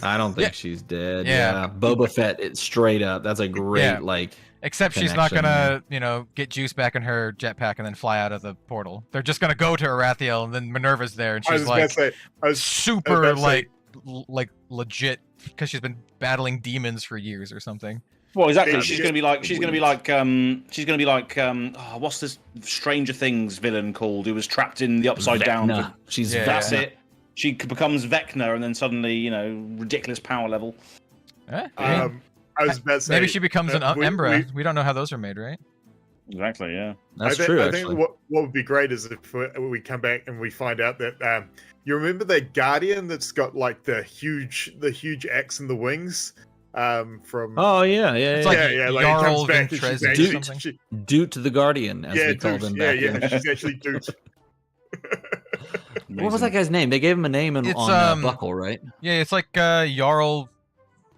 I don't think Yeah. she's dead. Yeah. Yeah. Boba Fett, it's straight up. That's a great, Yeah. Except she's not connection. gonna, get juice back in her jetpack and then fly out of the portal. They're just gonna go to Arathiel, and then Minerva's there, and I was she's about like to say, I was super about to say- like legit because she's been battling demons for years or something. Well, exactly. Yeah, She's yeah. gonna be like what's this Stranger Things villain called who was trapped in the upside down? Vecna. She's Yeah. That's Vecna. it. She becomes Vecna, and then suddenly, ridiculous power level. Eh? Um, I was about to say, maybe she becomes an we- Embra. We don't know how those are made, right? Exactly. Yeah. That's I true. think Actually, what would be great is if we come back and we find out that you remember that Guardian that's got like the huge axe in the wings from. oh yeah, It's yeah. like yeah, like Jarl it comes back and she's Ventress or actually, something. Doot the Guardian, as yeah, we called dude, him yeah, back yeah, then. she's actually dude. What was that guy's name? They gave him a name It's, on Buckle, right? Yeah, it's like Jarl.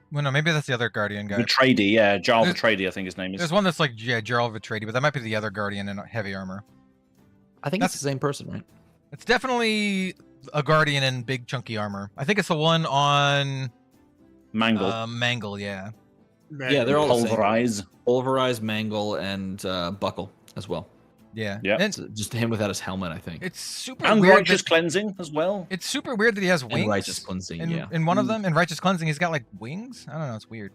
Well, no, maybe that's the other Guardian guy. Vitradi, yeah, Jarl There's- Vitradi, I think his name is. There's one that's like Jarl Vitradi, but that might be the other Guardian in heavy armor. I think That's- it's the same person, right? It's definitely a Guardian in big chunky armor. I think it's the one on Mangel. Mangel. Yeah. Man, Yeah, they're all the same. Pulverize. Pulverize, Mangel, and Buckle as well. Yeah. Yeah. And It's just him without his helmet, I think. it's super And weird. righteous That, cleansing as well. it's super weird that he has wings. And righteous cleansing, in, yeah. in one of them, in righteous cleansing, he's got like wings. I don't know. It's weird.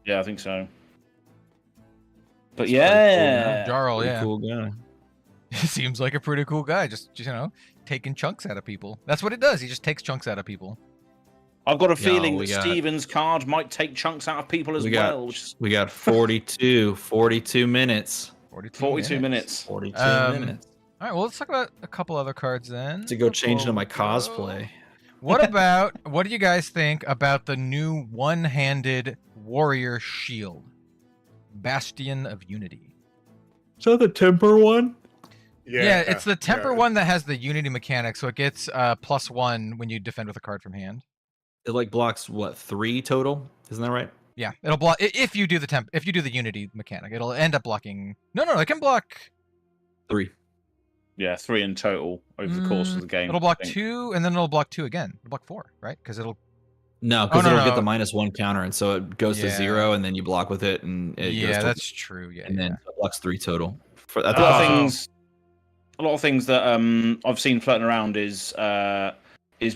Yeah, I think so. But He's pretty yeah, Jarl. Pretty Yeah. cool guy. He seems like a pretty cool guy. Just taking chunks out of people. That's what it does. He just takes chunks out of people. I've got a Yeah, feeling we that got- Steven's card might take chunks out of people as We got- well. Which is We got 42 minutes. 42 minutes. 42 minutes. All right. Well, let's talk about a couple other cards then. To go change into my before we go. cosplay. What do you guys think about the new one-handed warrior shield? Bastion of Unity. Is that the temper one? Yeah, it's the temper yeah. one that has the Unity mechanic, so it gets +1 when you defend with a card from hand. It like blocks what, 3 total? Isn't that right? Yeah, it'll block if you do the Unity mechanic. It'll end up blocking. No, it can block. 3. Yeah, 3 in total over the course of the game. It'll block I think. 2, and then it'll block 2 again. It'll block 4, right? Because it'll. No, because no, it'll no. get the -1 counter, and so it goes to Yeah. 0, and then you block with it, and it goes Yeah, to, that's true. Yeah, and then it blocks 3 total. For A lot of things that I've seen floating around is why is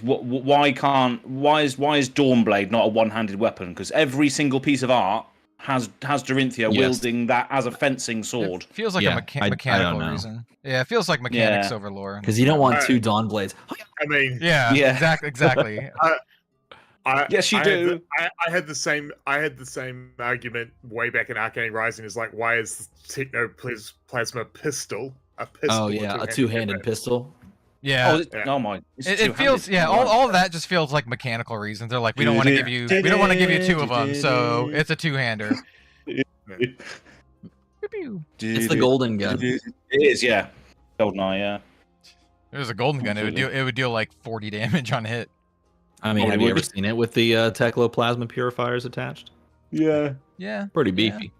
Dawnblade not a one-handed weapon? Because every single piece of art has Dorinthia Yes. wielding that as a fencing sword. It feels like Yeah, a I mechanical don't know. reason. Yeah, it feels like mechanics Yeah. over lore. because you don't want Alright. 2 Dawn Blades. I mean, Yeah, Yeah. exactly. Yes, you do. I had the same argument way back in Arcane Rising. Is like, why is the Technoplasma pistol a pistol? Oh yeah, a 2-handed pistol. Yeah. Oh, oh my! It's It two-handed. feels all of that just feels like mechanical reasons. They're like, we don't want to give you 2 of them, so it's a 2-hander. It's the golden gun. It is, yeah. Goldeneye, yeah. There's a golden gun. It would deal like 40 damage on hit. I mean, Oh, have it you would ever seen it with the Technoplasma purifiers attached? Yeah. Yeah. Pretty Yeah. beefy.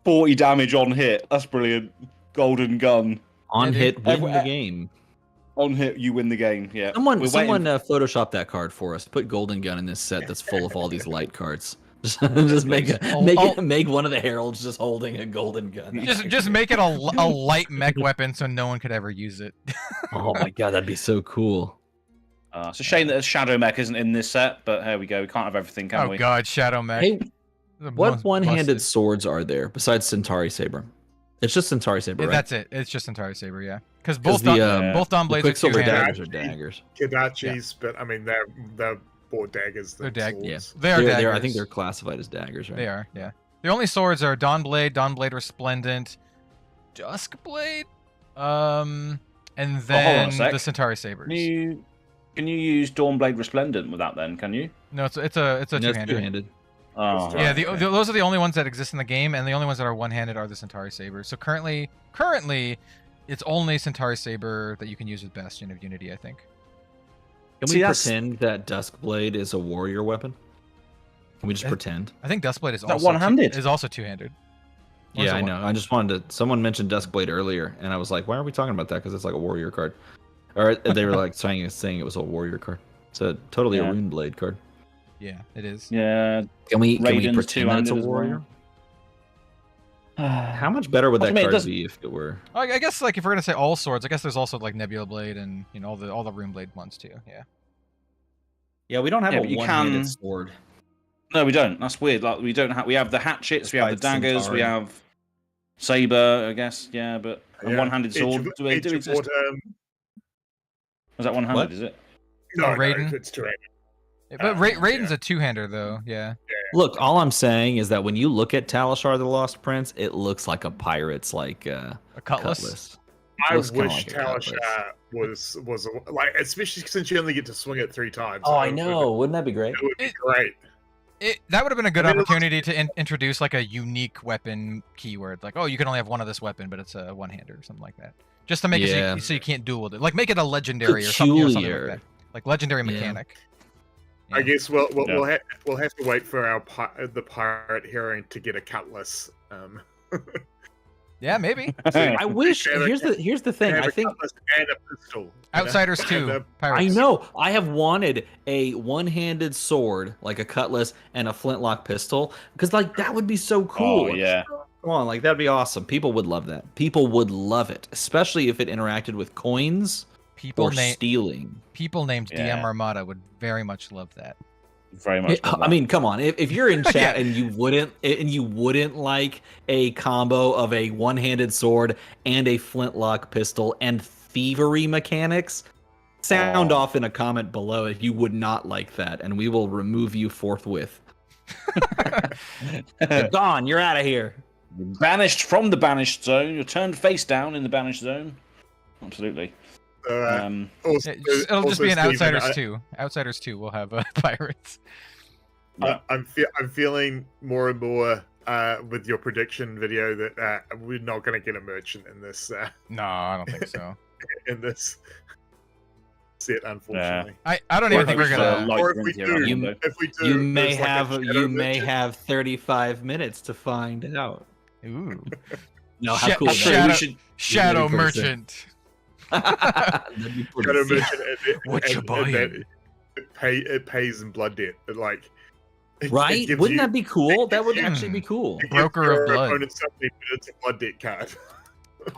40 damage on hit. That's brilliant. Golden gun. On Yeah, hit, dude. win the game. On hit, you win the game. Yeah. Someone We're waiting- Photoshop that card for us. Put golden gun in this set that's full of all these light cards. Just make one of the heralds just holding a golden gun. Just make it a light mech weapon so no one could ever use it. Oh my god, that'd be so cool. It's a shame that a Shadow Mech isn't in this set, but here we go. We can't have everything, can Oh we? god, Shadow Mech. Hey, The what most one-handed busted. swords are there besides Centauri Saber? It's just Centauri Saber, Yeah, right? that's it. It's just Centauri Saber, yeah. Because 'Cause both the Dawn the Blades are Quicksilver two-handed. daggers are daggers. Kadachis, but I mean they're more daggers than They're swords. Yeah, they are daggers. I think they're classified as daggers, right? They are, yeah. The only swords are Dawn Blade Resplendent, Dusk Blade, and hold on a then sec. the Centauri Sabers. Can you use Dawnblade Resplendent with that then? Can you? No, it's a No, it's two-handed. two-handed. Oh, Yeah, right, okay. those are the only ones that exist in the game, and the only ones that are one-handed are the Centauri Sabers. So currently, it's only Centauri Saber that you can use with Bastion of Unity, I think. Can See, we that's- pretend that Dusk Blade is a warrior weapon? Can we just Eh, pretend? I think Duskblade is that also one-handed? is also two-handed. Or is Yeah, it I one- know. I just wanted to. Someone mentioned Duskblade earlier, and I was like, "Why are we talking about that? Because it's like a warrior card." Or they were like saying it was a warrior card. It's a totally Yeah. a rune blade card. Yeah, it is. Yeah. Can we Raiden's pretend that it's a two-handed as well. warrior? How much better would I that mean, it card doesn't- be if it were? I guess like if we're gonna say all swords, I guess there's also like Nebula Blade and all the Rune Blade ones too. Yeah. Yeah, we don't have Yeah, a but you one-handed can- sword. No, we don't. That's weird. Like we don't have. We have the hatchets. We have the Besides daggers. We Centauri. have saber. I guess. Yeah, but a Yeah. one-handed sword. Do they Edge do of exist? Water, Was that one-handed? What? Is it? no, Raiden? no, it's two-handed. But Raiden's yeah. a two-hander though. Yeah. Look, all I'm saying is that when you look at Talishar the Lost Prince, it looks like a pirate's like A cutlass. I Looks kinda wish like a cutlass. Talishar was like, especially since you only get to swing it 3 times. Oh, I It know. Wouldn't that be great? would be great. That would have been a good I mean, it opportunity to introduce like a unique weapon keyword, like, oh, you can only have one of this weapon, but it's a one-hander or something like that, just to make Yeah. it so you can't duel with it. Like, make it a legendary or something like Peculiar. that, like legendary Yeah. mechanic. I Yeah. guess we'll have to wait for the pirate heroine to get a cutlass. Yeah, maybe. I wish. Have a- Here's the thing. have I a think cutlass and a pistol. Outsiders And too. a- Pirates. I know. I have wanted a one-handed sword, like a cutlass, and a flintlock pistol, because like that would be so cool. Oh, yeah. Come on, like that'd be awesome. People would love that. People would love it, especially if it interacted with coins or stealing. People named Yeah. DM Armada would very much love that. Very much. I mean, come on. If you're in chat and you wouldn't like a combo of a one-handed sword and a flintlock pistol and thievery mechanics, sound off in a comment below if you would not like that, and we will remove you forthwith. You're gone. You're out of here. Banished from the banished zone. You're turned face down in the banished zone. Absolutely. Also, It'll just be an Stephen, Outsiders 2. Outsiders 2 will have pirates. I'm feeling more and more with your prediction video that we're not going to get a merchant in this No, I don't think so. in this set, unfortunately. I don't even think we're gonna. Or if we do, You may there's like a have shadow merchant. 35 minutes to find out. Ooh. No, how Sha- cool. shadow- we should. Shadow Really pretty sick. Merchant. That'd be pretty Shadow sick. merchant What you buying? that it pays in blood debt. It Right? gives Wouldn't you- that be cool? That would Hmm. actually be cool. it gives Broker of your blood. opponent something, but it's a blood debt card.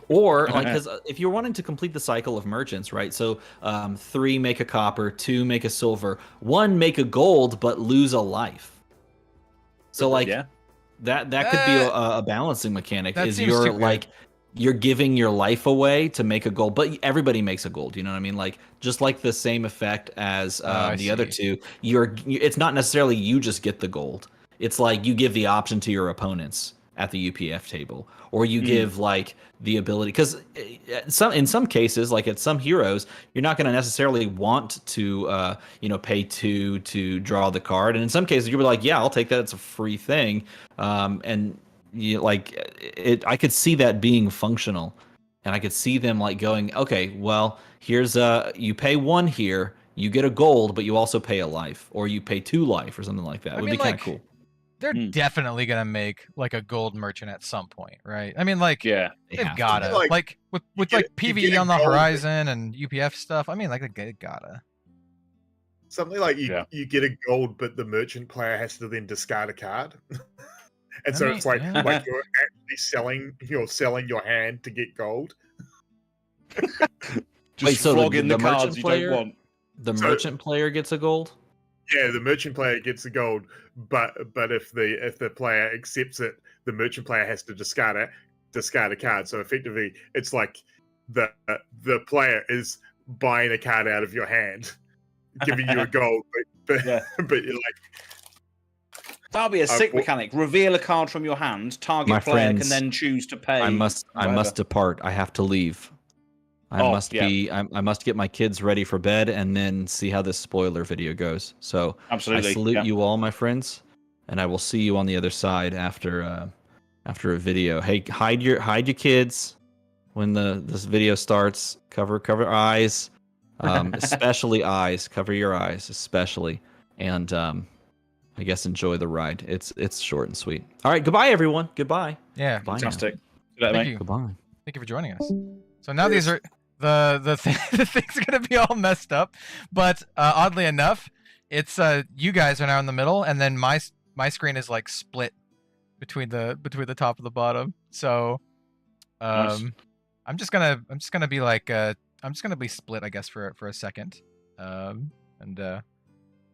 Or like, because if you're wanting to complete the cycle of merchants, right? So 3 make a copper, 2 make a silver, 1 make a gold, but lose a life. So like Yeah. that could be a balancing mechanic. that Is seems you're too good. like you're giving your life away to make a gold, but everybody makes a gold. You know what I mean? Like just like the same effect as I the other see. two. It's not necessarily you just get the gold. It's like you give the option to your opponents at the UPF table, or you give like the ability, because in some cases, like at some heroes, you're not going to necessarily want to pay 2 to draw the card, and in some cases you'll be like, yeah, I'll take that, it's a free thing, and you like it. I could see that being functional, and I could see them like going, okay, well, here's you pay 1 here, you get a gold, but you also pay a life, or you pay 2 life, or something like that. It would be kind of cool. They're definitely gonna make like a gold merchant at some point, right? I mean, like, Yeah. they've have to. gotta Like, with you like get PvE a on the gold, but- horizon and UPF stuff. I mean, like, they gotta. Something like Yeah. you get a gold, but the merchant player has to then discard a card. And I so mean, it's like yeah. like you're selling your hand to get gold. Just Wait, so flog in the merchant cards you player- don't want. The So- merchant player gets a gold. Yeah, the merchant player gets the gold, but if the player accepts it, the merchant player has to discard a card. So effectively, it's like the player is buying a card out of your hand, giving you a gold, but Yeah. but you're like, That'll be a sick well- mechanic. Reveal a card from your hand. Target My player friends, can then choose to pay. I must whatever. depart. I have to leave. I must get my kids ready for bed and then see how this spoiler video goes. So Absolutely. I salute yeah. you all, my friends, and I will see you on the other side after a video. Hey, hide your kids when this video starts. Cover eyes, especially eyes. Cover your eyes, especially, and I guess enjoy the ride. It's short and sweet. All right, goodbye, everyone. Goodbye. Yeah. Goodbye now. Fantastic. Good night, Thank mate. you. Goodbye. Thank you for joining us. So now these are the things are gonna be all messed up, but oddly enough, it's you guys are now in the middle, and then my screen is like split between the top and the bottom. So Nice. I'm just gonna be like I'm just gonna be split, I guess, for a second, and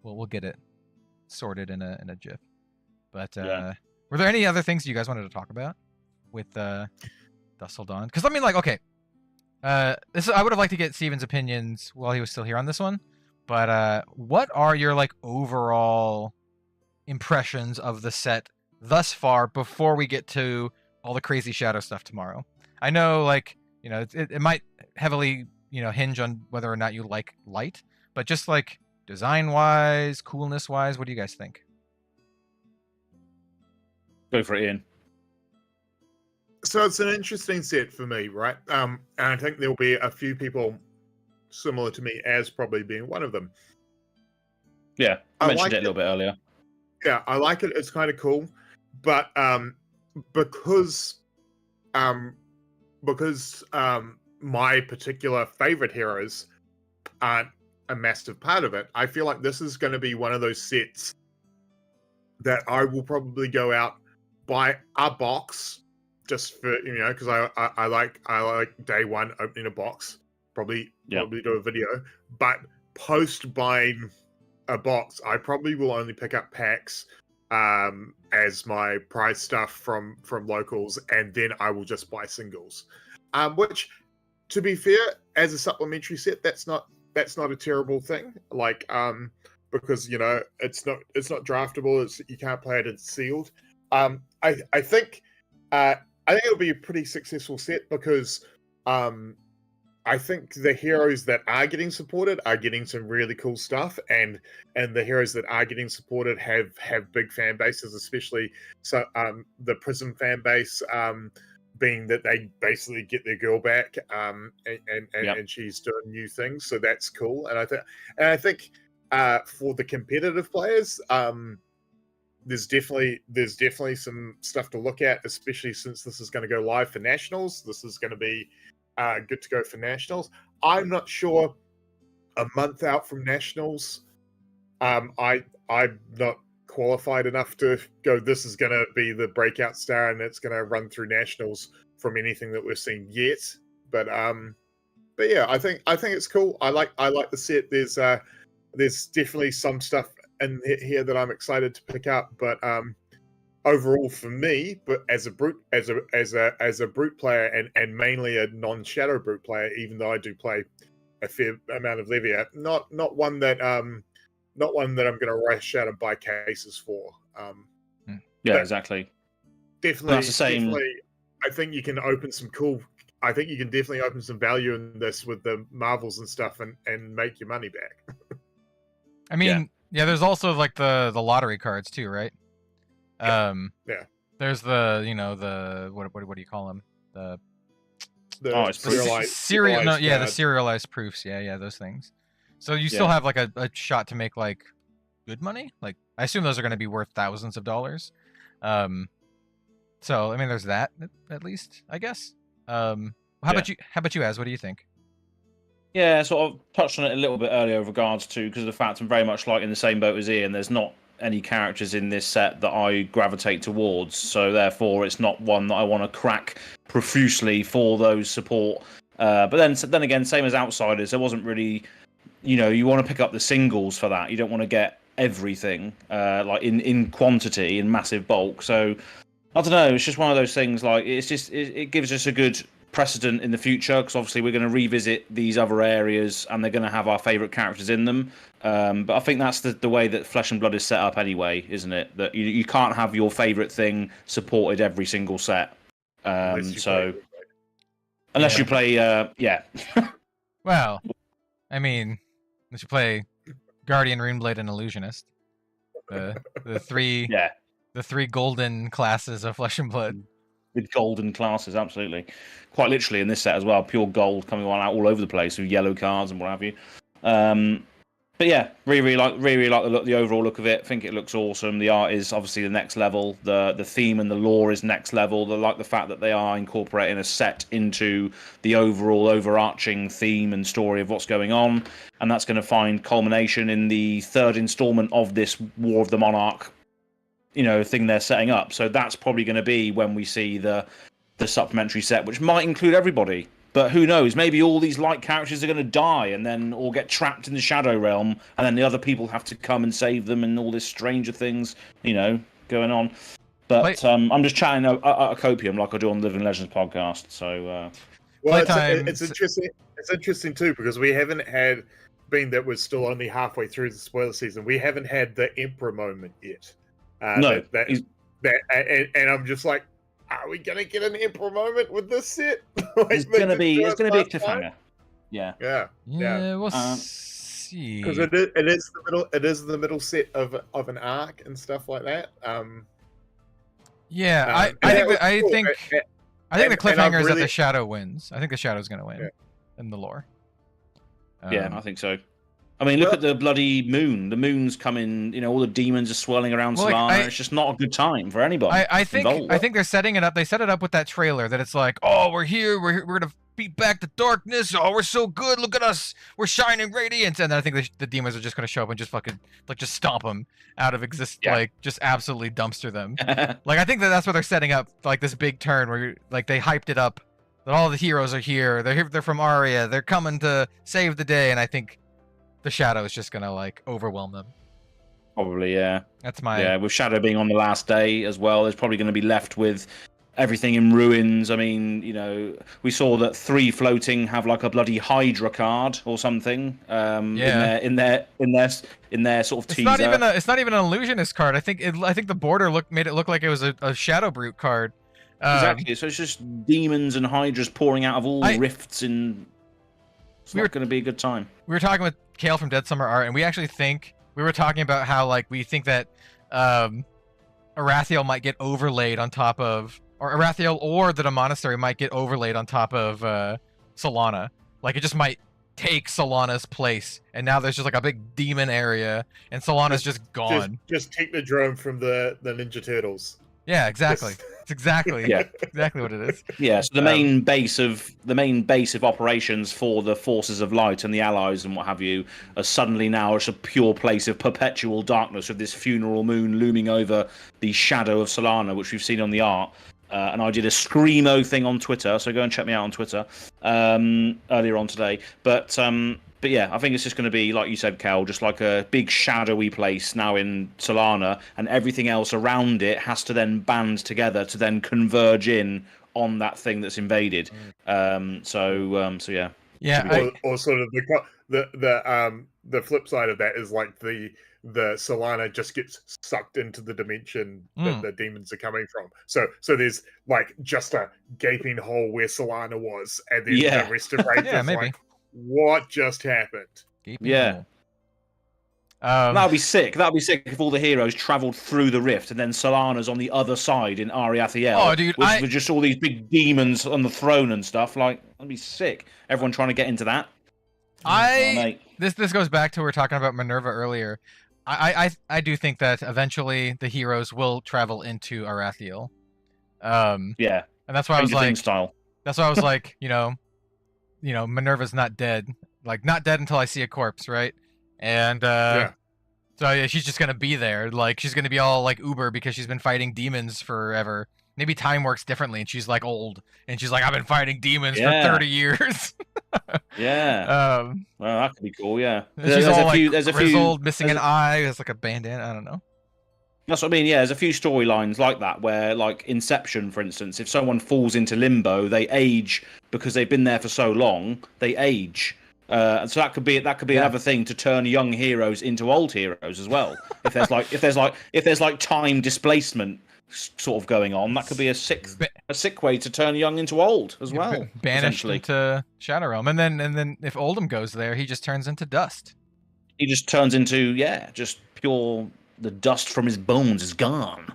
we'll get it sorted in a GIF. But Yeah. were there any other things you guys wanted to talk about with DUSK TILL DAWN? Because I mean, like, okay, I would have liked to get Steven's opinions while he was still here on this one, but what are your like overall impressions of the set thus far before we get to all the crazy shadow stuff tomorrow. I know, like, you know, it might heavily, you know, hinge on whether or not you like light, but just like design wise, coolness wise, what do you guys think? Go for it, Ian. So it's an interesting set for me, right? And I think there'll be a few people similar to me as probably being one of them. Yeah, I mentioned like it a little bit earlier. Yeah, I like it. It's kind of cool, but because my particular favorite heroes aren't a massive part of it, I feel like this is going to be one of those sets that I will probably go out, buy a box just for, you know, because I like day one opening a box, probably do a video, but post buying a box, I probably will only pick up packs as my prize stuff from locals, and then I will just buy singles. Which, to be fair, as a supplementary set, that's not a terrible thing. Like, because, you know, it's not draftable. You can't play it. It's sealed. I think it'll be a pretty successful set because I think the heroes that are getting supported are getting some really cool stuff, and the heroes that are getting supported have big fan bases, especially so the Prism fan base, being that they basically get their girl back, and she's doing new things, so that's cool. And I think for the competitive players, there's definitely some stuff to look at, especially since this is going to go live for nationals. This is going to be good to go for nationals. I'm not sure a month out from nationals. I'm not qualified enough to go, this is going to be the breakout star and it's going to run through nationals from anything that we've seen yet. But yeah, I think it's cool. I like the set. There's definitely some stuff in here that I'm excited to pick up, but overall for me, but as a brute player and mainly a non-shadow brute player, even though I do play a fair amount of Levia, not one that I'm going to rush out and buy cases for. Yeah, exactly. Definitely, that's the same. Definitely, I think you can open some cool. I think you can definitely open some value in this with the Marvels and stuff, and make your money back. I mean, yeah, there's also like the lottery cards too, right? Yeah. There's the, you know, the what do you call them? The serialized the serialized proofs. Yeah, those things. So you still have like a shot to make like good money. Like, I assume those are going to be worth thousands of dollars. So I mean, there's that at least, I guess. How about you, Az? What do you think? Yeah, sort of touched on it a little bit earlier with regards to, because of the fact I'm very much like in the same boat as Ian. There's not any characters in this set that I gravitate towards, so therefore it's not one that I want to crack profusely for those support. But then again, same as Outsiders, there wasn't really, you know, you want to pick up the singles for that. You don't want to get everything like in quantity, in massive bulk. So I don't know. It's just one of those things. Like, it gives us a good precedent in the future, because obviously we're going to revisit these other areas and they're going to have our favourite characters in them. But I think that's the way that Flesh and Blood is set up anyway, isn't it? That you can't have your favourite thing supported every single set. Unless you play, Well, I mean, unless you play Guardian, Runeblade, and Illusionist, the three golden classes of Flesh and Blood. With golden classes, absolutely. Quite literally in this set as well, pure gold coming on out all over the place with yellow cards and what have you. But yeah, really like the overall look of it. I think it looks awesome. The art is obviously the next level. The theme and the lore is next level. I like the fact that they are incorporating a set into the overall overarching theme and story of what's going on, and that's going to find culmination in the third installment of this War of the Monarch, you know, thing they're setting up. So that's probably going to be when we see the supplementary set, which might include everybody. But who knows? Maybe all these light characters are going to die and then or get trapped in the Shadow Realm, and then the other people have to come and save them, and all this stranger things, you know, going on. But I'm just chatting a copium like I do on the Living Legends podcast. So well, it's interesting. It's interesting too, because we haven't had, being that we're still only halfway through the spoiler season, we haven't had the Emperor moment yet. No, And I'm just like, are we gonna get an Emperor moment with this set? Like, it's they gonna did be do it's it gonna be a last time? cliffhanger. Yeah. Yeah. We'll see. Because it is the middle. It is the middle set of an arc and stuff like that. Yeah, I think the cliffhanger is that the shadow wins. I think the shadow's gonna win in the lore. Yeah, I think so. I mean, look at the bloody moon. The moon's coming. You know, all the demons are swirling around Solana. It's just not a good time for anybody. I think they're setting it up. They set it up with that trailer that it's like, oh, we're here. We're gonna beat back the darkness. Oh, we're so good. Look at us. We're shining radiance. And then I think the demons are just gonna show up and just fucking just stomp them out of existence. Like just absolutely dumpster them. Like I think that's what they're setting up. Like this big turn where they hyped it up that all the heroes are here. They're from Aria. They're coming to save the day. And I think the shadow is just gonna overwhelm them. Probably, yeah. That's my with Shadow being on the last day as well, there's probably going to be left with everything in ruins. I mean, you know, we saw that 3 floating have like a bloody Hydra card or something. In their sort of teaser. It's not even an illusionist card. I think the border made it look like it was a Shadow Brute card. Exactly. So it's just demons and Hydras pouring out of all rifts in. It's not going to be a good time. We were talking with Kale from Dead Summer Art, and we were talking about how we think that Arathiel might get overlaid on top of, or Arathiel or the Monastery might get overlaid on top of Solana. Like it just might take Solana's place, and now there's just a big demon area, and Solana's just gone. Just take the drone from the Ninja Turtles. Yeah, exactly. It's exactly exactly what it is. Yeah, so the main base of operations for the forces of light and the allies and what have you are suddenly now it's a pure place of perpetual darkness with this funeral moon looming over the shadow of Solana, which we've seen on the art. And I did a screamo thing on Twitter, so go and check me out on Twitter earlier on today. But yeah, I think it's just going to be, like you said, Cal, just like a big shadowy place now in Solana, and everything else around it has to then band together to then converge in on that thing that's invaded. So yeah. Yeah. Or sort of the flip side of that is the Solana just gets sucked into the dimension that the demons are coming from. So there's just a gaping hole where Solana was, and then the rest of Rage maybe. What just happened? That'd be sick. That'd be sick if all the heroes travelled through the rift, and then Solana's on the other side in Ariathiel. Oh, dude, with just all these big demons on the throne and stuff. That'd be sick. Everyone trying to get into that. This goes back to we were talking about Minerva earlier. I do think that eventually the heroes will travel into Arathiel. And that's why I was like, that's why I was like, Minerva's not dead. Not dead until I see a corpse, right? And so yeah, she's just gonna be there. She's gonna be all Uber because she's been fighting demons forever. Maybe time works differently, and she's old, and she's I've been fighting demons for 30 years. Well, that could be cool. Yeah, she's all grizzled, missing an eye. Has a bandana. I don't know. That's what I mean. Yeah, there's a few storylines like that where, Inception, for instance, if someone falls into limbo, they age because they've been there for so long. They age, and so that could be another thing to turn young heroes into old heroes as well. If there's time displacement sort of going on, that could be a sick way to turn young into old as well. Banished into Shadow Realm, and then if Oldham goes there, he just turns into dust. He just turns into just pure. The dust from his bones is gone.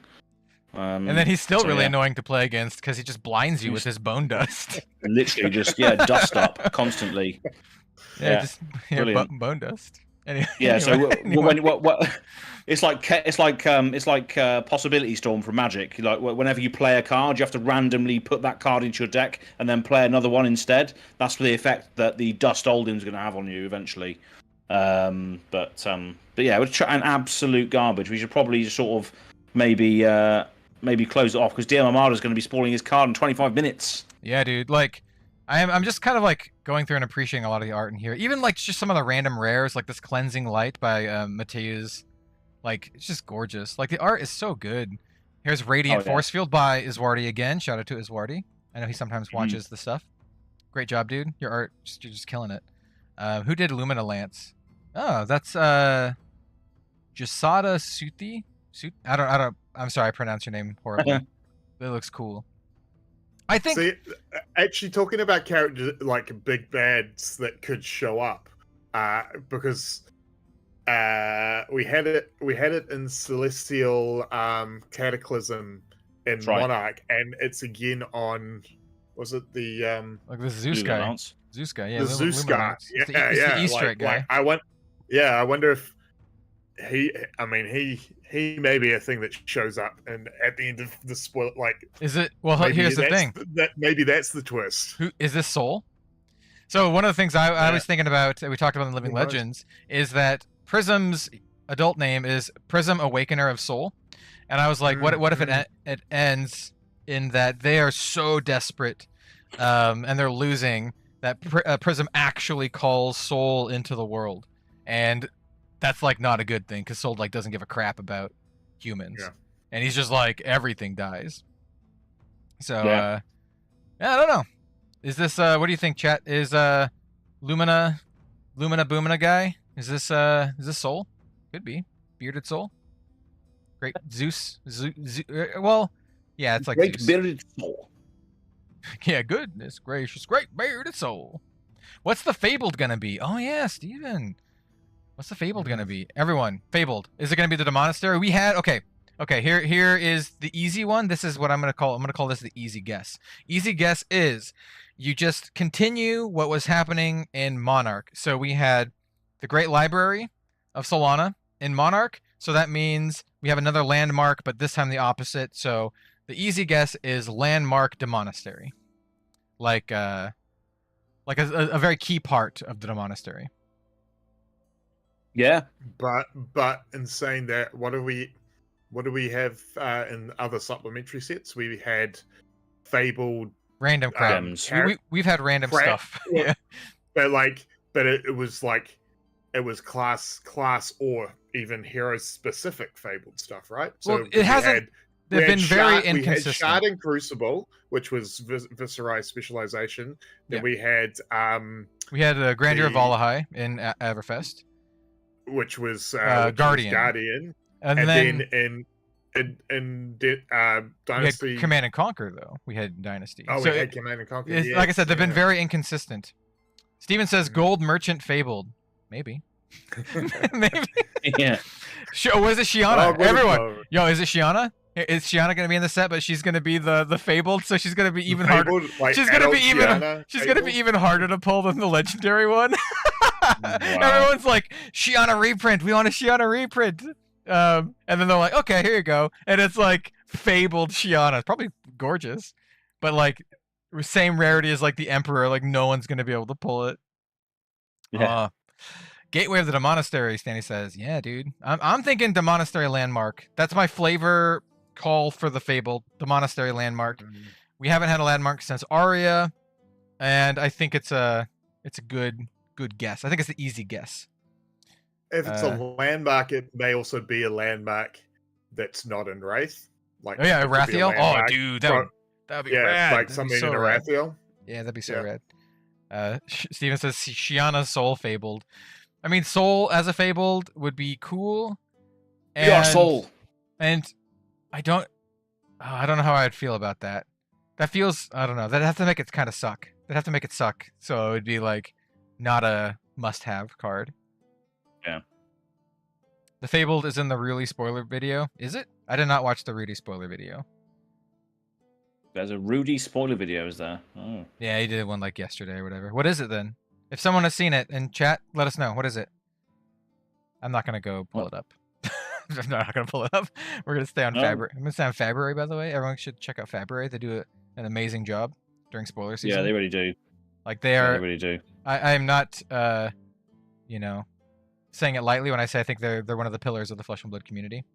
And then he's still really annoying to play against because he just blinds you with his bone dust. Literally just dust up constantly. Just bone dust. Anyway, so it's like Possibility Storm from Magic. Whenever you play a card, you have to randomly put that card into your deck and then play another one instead. That's the effect that the Dust Oldham's going to have on you eventually. But yeah, an absolute garbage. We should probably sort of maybe close it off because DM Armada's going to be spoiling his card in 25 minutes. Yeah, dude. I'm just kind of going through and appreciating a lot of the art in here. Even just some of the random rares, like this Cleansing Light by Mateus. It's just gorgeous. The art is so good. Here's Radiant Force Field by Iswardi again. Shout out to Iswardi. I know he sometimes watches the stuff. Great job, dude. Your art, you're just killing it. Who did Lumina Lance? Oh, that's Jasada I'm sorry, I pronounced your name horribly. It looks cool. I think. See, actually, talking about characters like big bads that could show up, because we had it in Celestial Cataclysm in That's right. Monarch, and it's again on. Was it the like the Zeus guy? Luminance. Zeus guy, yeah. the Zeus guy? It's the Easter egg guy. I wonder if he may be a thing that shows up, and at the end of the spoil, like, is it? Well, maybe here's the thing. Maybe that's the twist. Who is this Soul? So one of the things I was thinking about, we talked about in Living Legends, is that Prism's adult name is Prism Awakener of Soul, and I was like, what if it ends in that they are so desperate, and they're losing that Prism actually calls Soul into the world, and that's like not a good thing because Soul like doesn't give a crap about humans, and he's just like everything dies. So I don't know. Is this what do you think, chat? Is Lumina Boomina guy? Is this Soul? Could be bearded Soul. Great Zeus. Well, yeah, it's like Great Zeus. bearded Soul. Yeah, goodness gracious, great bearded Soul. What's the Fabled gonna be? Oh yeah, Steven. What's the Fabled gonna be? Everyone, Fabled. Is it gonna be the Demonastery? We had okay. Here is the easy one. This is what I'm gonna call this the easy guess. Easy guess is you just continue what was happening in Monarch. So we had the Great Library of Solana in Monarch. So that means we have another landmark, but this time the opposite. So the easy guess is landmark Demonastery, like a very key part of the Demonastery. Yeah, but in saying that, what do we have in other supplementary sets? We had Fabled random crap. We've had random stuff. Yeah, but it was class or even hero specific Fabled stuff, right? So well, it hasn't. They've been very inconsistent. We had Shard and Crucible, which was Viserai specialization. Then we had the Grandeur of Valahai in Everfest, which was Guardian. And then in Dynasty, we had Command and Conquer though. We had Dynasty. Oh, so we had Command and Conquer. Yes, like I said, they've been very inconsistent. Steven says Gold Merchant Fabled. Maybe. Maybe. Yeah. Was it Shiana? Everyone. Yo, is it Shiana? Is Shiana gonna be in the set, but she's gonna be the Fabled, so she's gonna be even harder. Like she's gonna be even harder to pull than the legendary one. Wow. Everyone's like, Shiana reprint. We want a Shiana reprint. And then they're like, okay, here you go. And it's like Fabled Shiana. It's probably gorgeous, but like same rarity as like the Emperor. Like no one's gonna be able to pull it. Yeah. Gateway of the Demonastery, Stanley says. Yeah, dude. I'm thinking Demonastery Landmark. That's my flavor call for the Fabled Demonastery Landmark. We haven't had a landmark since Aria, and I think it's a good guess. I think it's the easy guess. If it's a landmark, it may also be a landmark that's not in Wraith. Like, oh yeah, Rathiel. Oh, dude, that'd be rad. Like something so in a Rathiel. Yeah, that'd be so rad. Steven says Shiana Soul Fabled. I mean, Soul as a Fabled would be cool. And, Soul. And I don't know how I'd feel about that. That feels, I don't know. That'd have to make it kind of suck. They'd have to make it suck. So it would be like not a must-have card. Yeah. The Fabled is in the Rudy spoiler video. Is it? I did not watch the Rudy spoiler video. There's a Rudy spoiler video, is there? Oh. Yeah, he did one like yesterday or whatever. What is it then? If someone has seen it in chat, let us know. What is it? I'm not going to go pull it up. I'm not going to pull it up. We're going to stay on Fabry. I'm going to stay on Fabry, by the way. Everyone should check out Fabry. They do an amazing job during spoiler season. Yeah, they really do. Like they are. They really do. I am not, saying it lightly when I say I think they're one of the pillars of the Flesh and Blood community.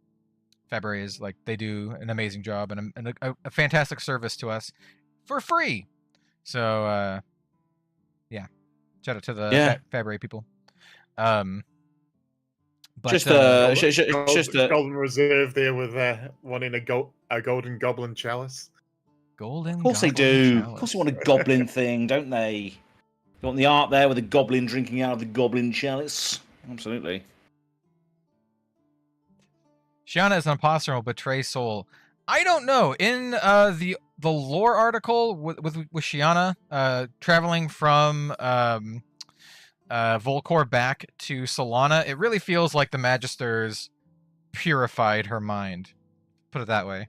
Fabry is like, they do an amazing job and a fantastic service to us for free. So, yeah. Shout out to the Fabry people. But, just a golden reserve there with wanting a golden goblin chalice. Golden. Of course they do. Chalice. Of course they want a goblin thing, don't they? You want the art there with the goblin drinking out of the goblin chalice. Absolutely. Shiana is an imposter and will betray Soul. I don't know. In the lore article with Shiana traveling from Volcor back to Solana, it really feels like the Magisters purified her mind. Put it that way.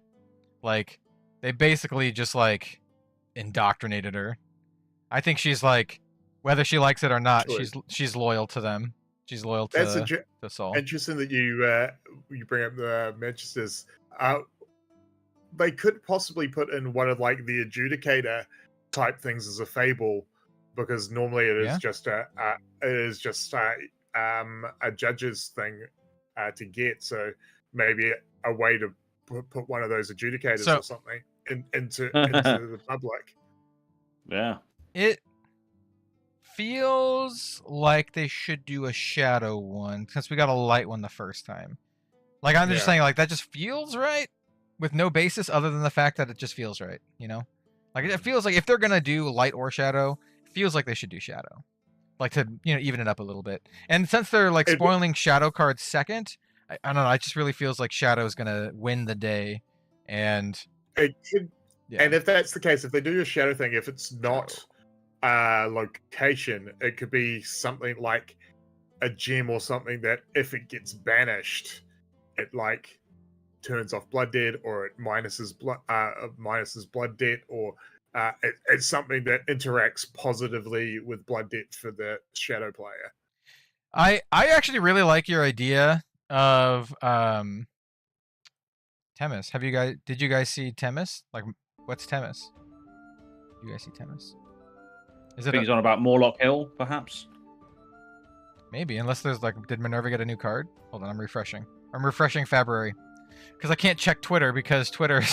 Like, they basically just, like, indoctrinated her. I think she's, like, whether she likes it or not, she's loyal to them. She's loyal to Soul. Interesting that you bring up the Magisters. They could possibly put in one of, like, the adjudicator type things as a fable, because normally it is just a judge's thing to get. So maybe a way to put one of those adjudicators or something into the public. Yeah. It feels like they should do a shadow one, since we got a light one the first time. Like, I'm just saying, like, that just feels right with no basis other than the fact that it just feels right, you know? Like, it feels like if they're gonna do light or shadow, it feels like they should do shadow. Like, to, you know, even it up a little bit. And since they're, like, spoiling shadow cards second, I don't know, it just really feels like shadow is gonna win the day. And it could, and if that's the case, if they do a shadow thing, if it's not location, it could be something like a gem or something that if it gets banished, it like turns off blood debt, or it minuses blood debt, or it's something that interacts positively with blood debt for the shadow player. I actually really like your idea of Temis. Did you guys see Temis? Like, what's Temis? You guys see Temis? Is it he's on about Morlock Hill, perhaps? Maybe, unless there's like, did Minerva get a new card? Hold on, I'm refreshing February. Because I can't check Twitter, because Twitter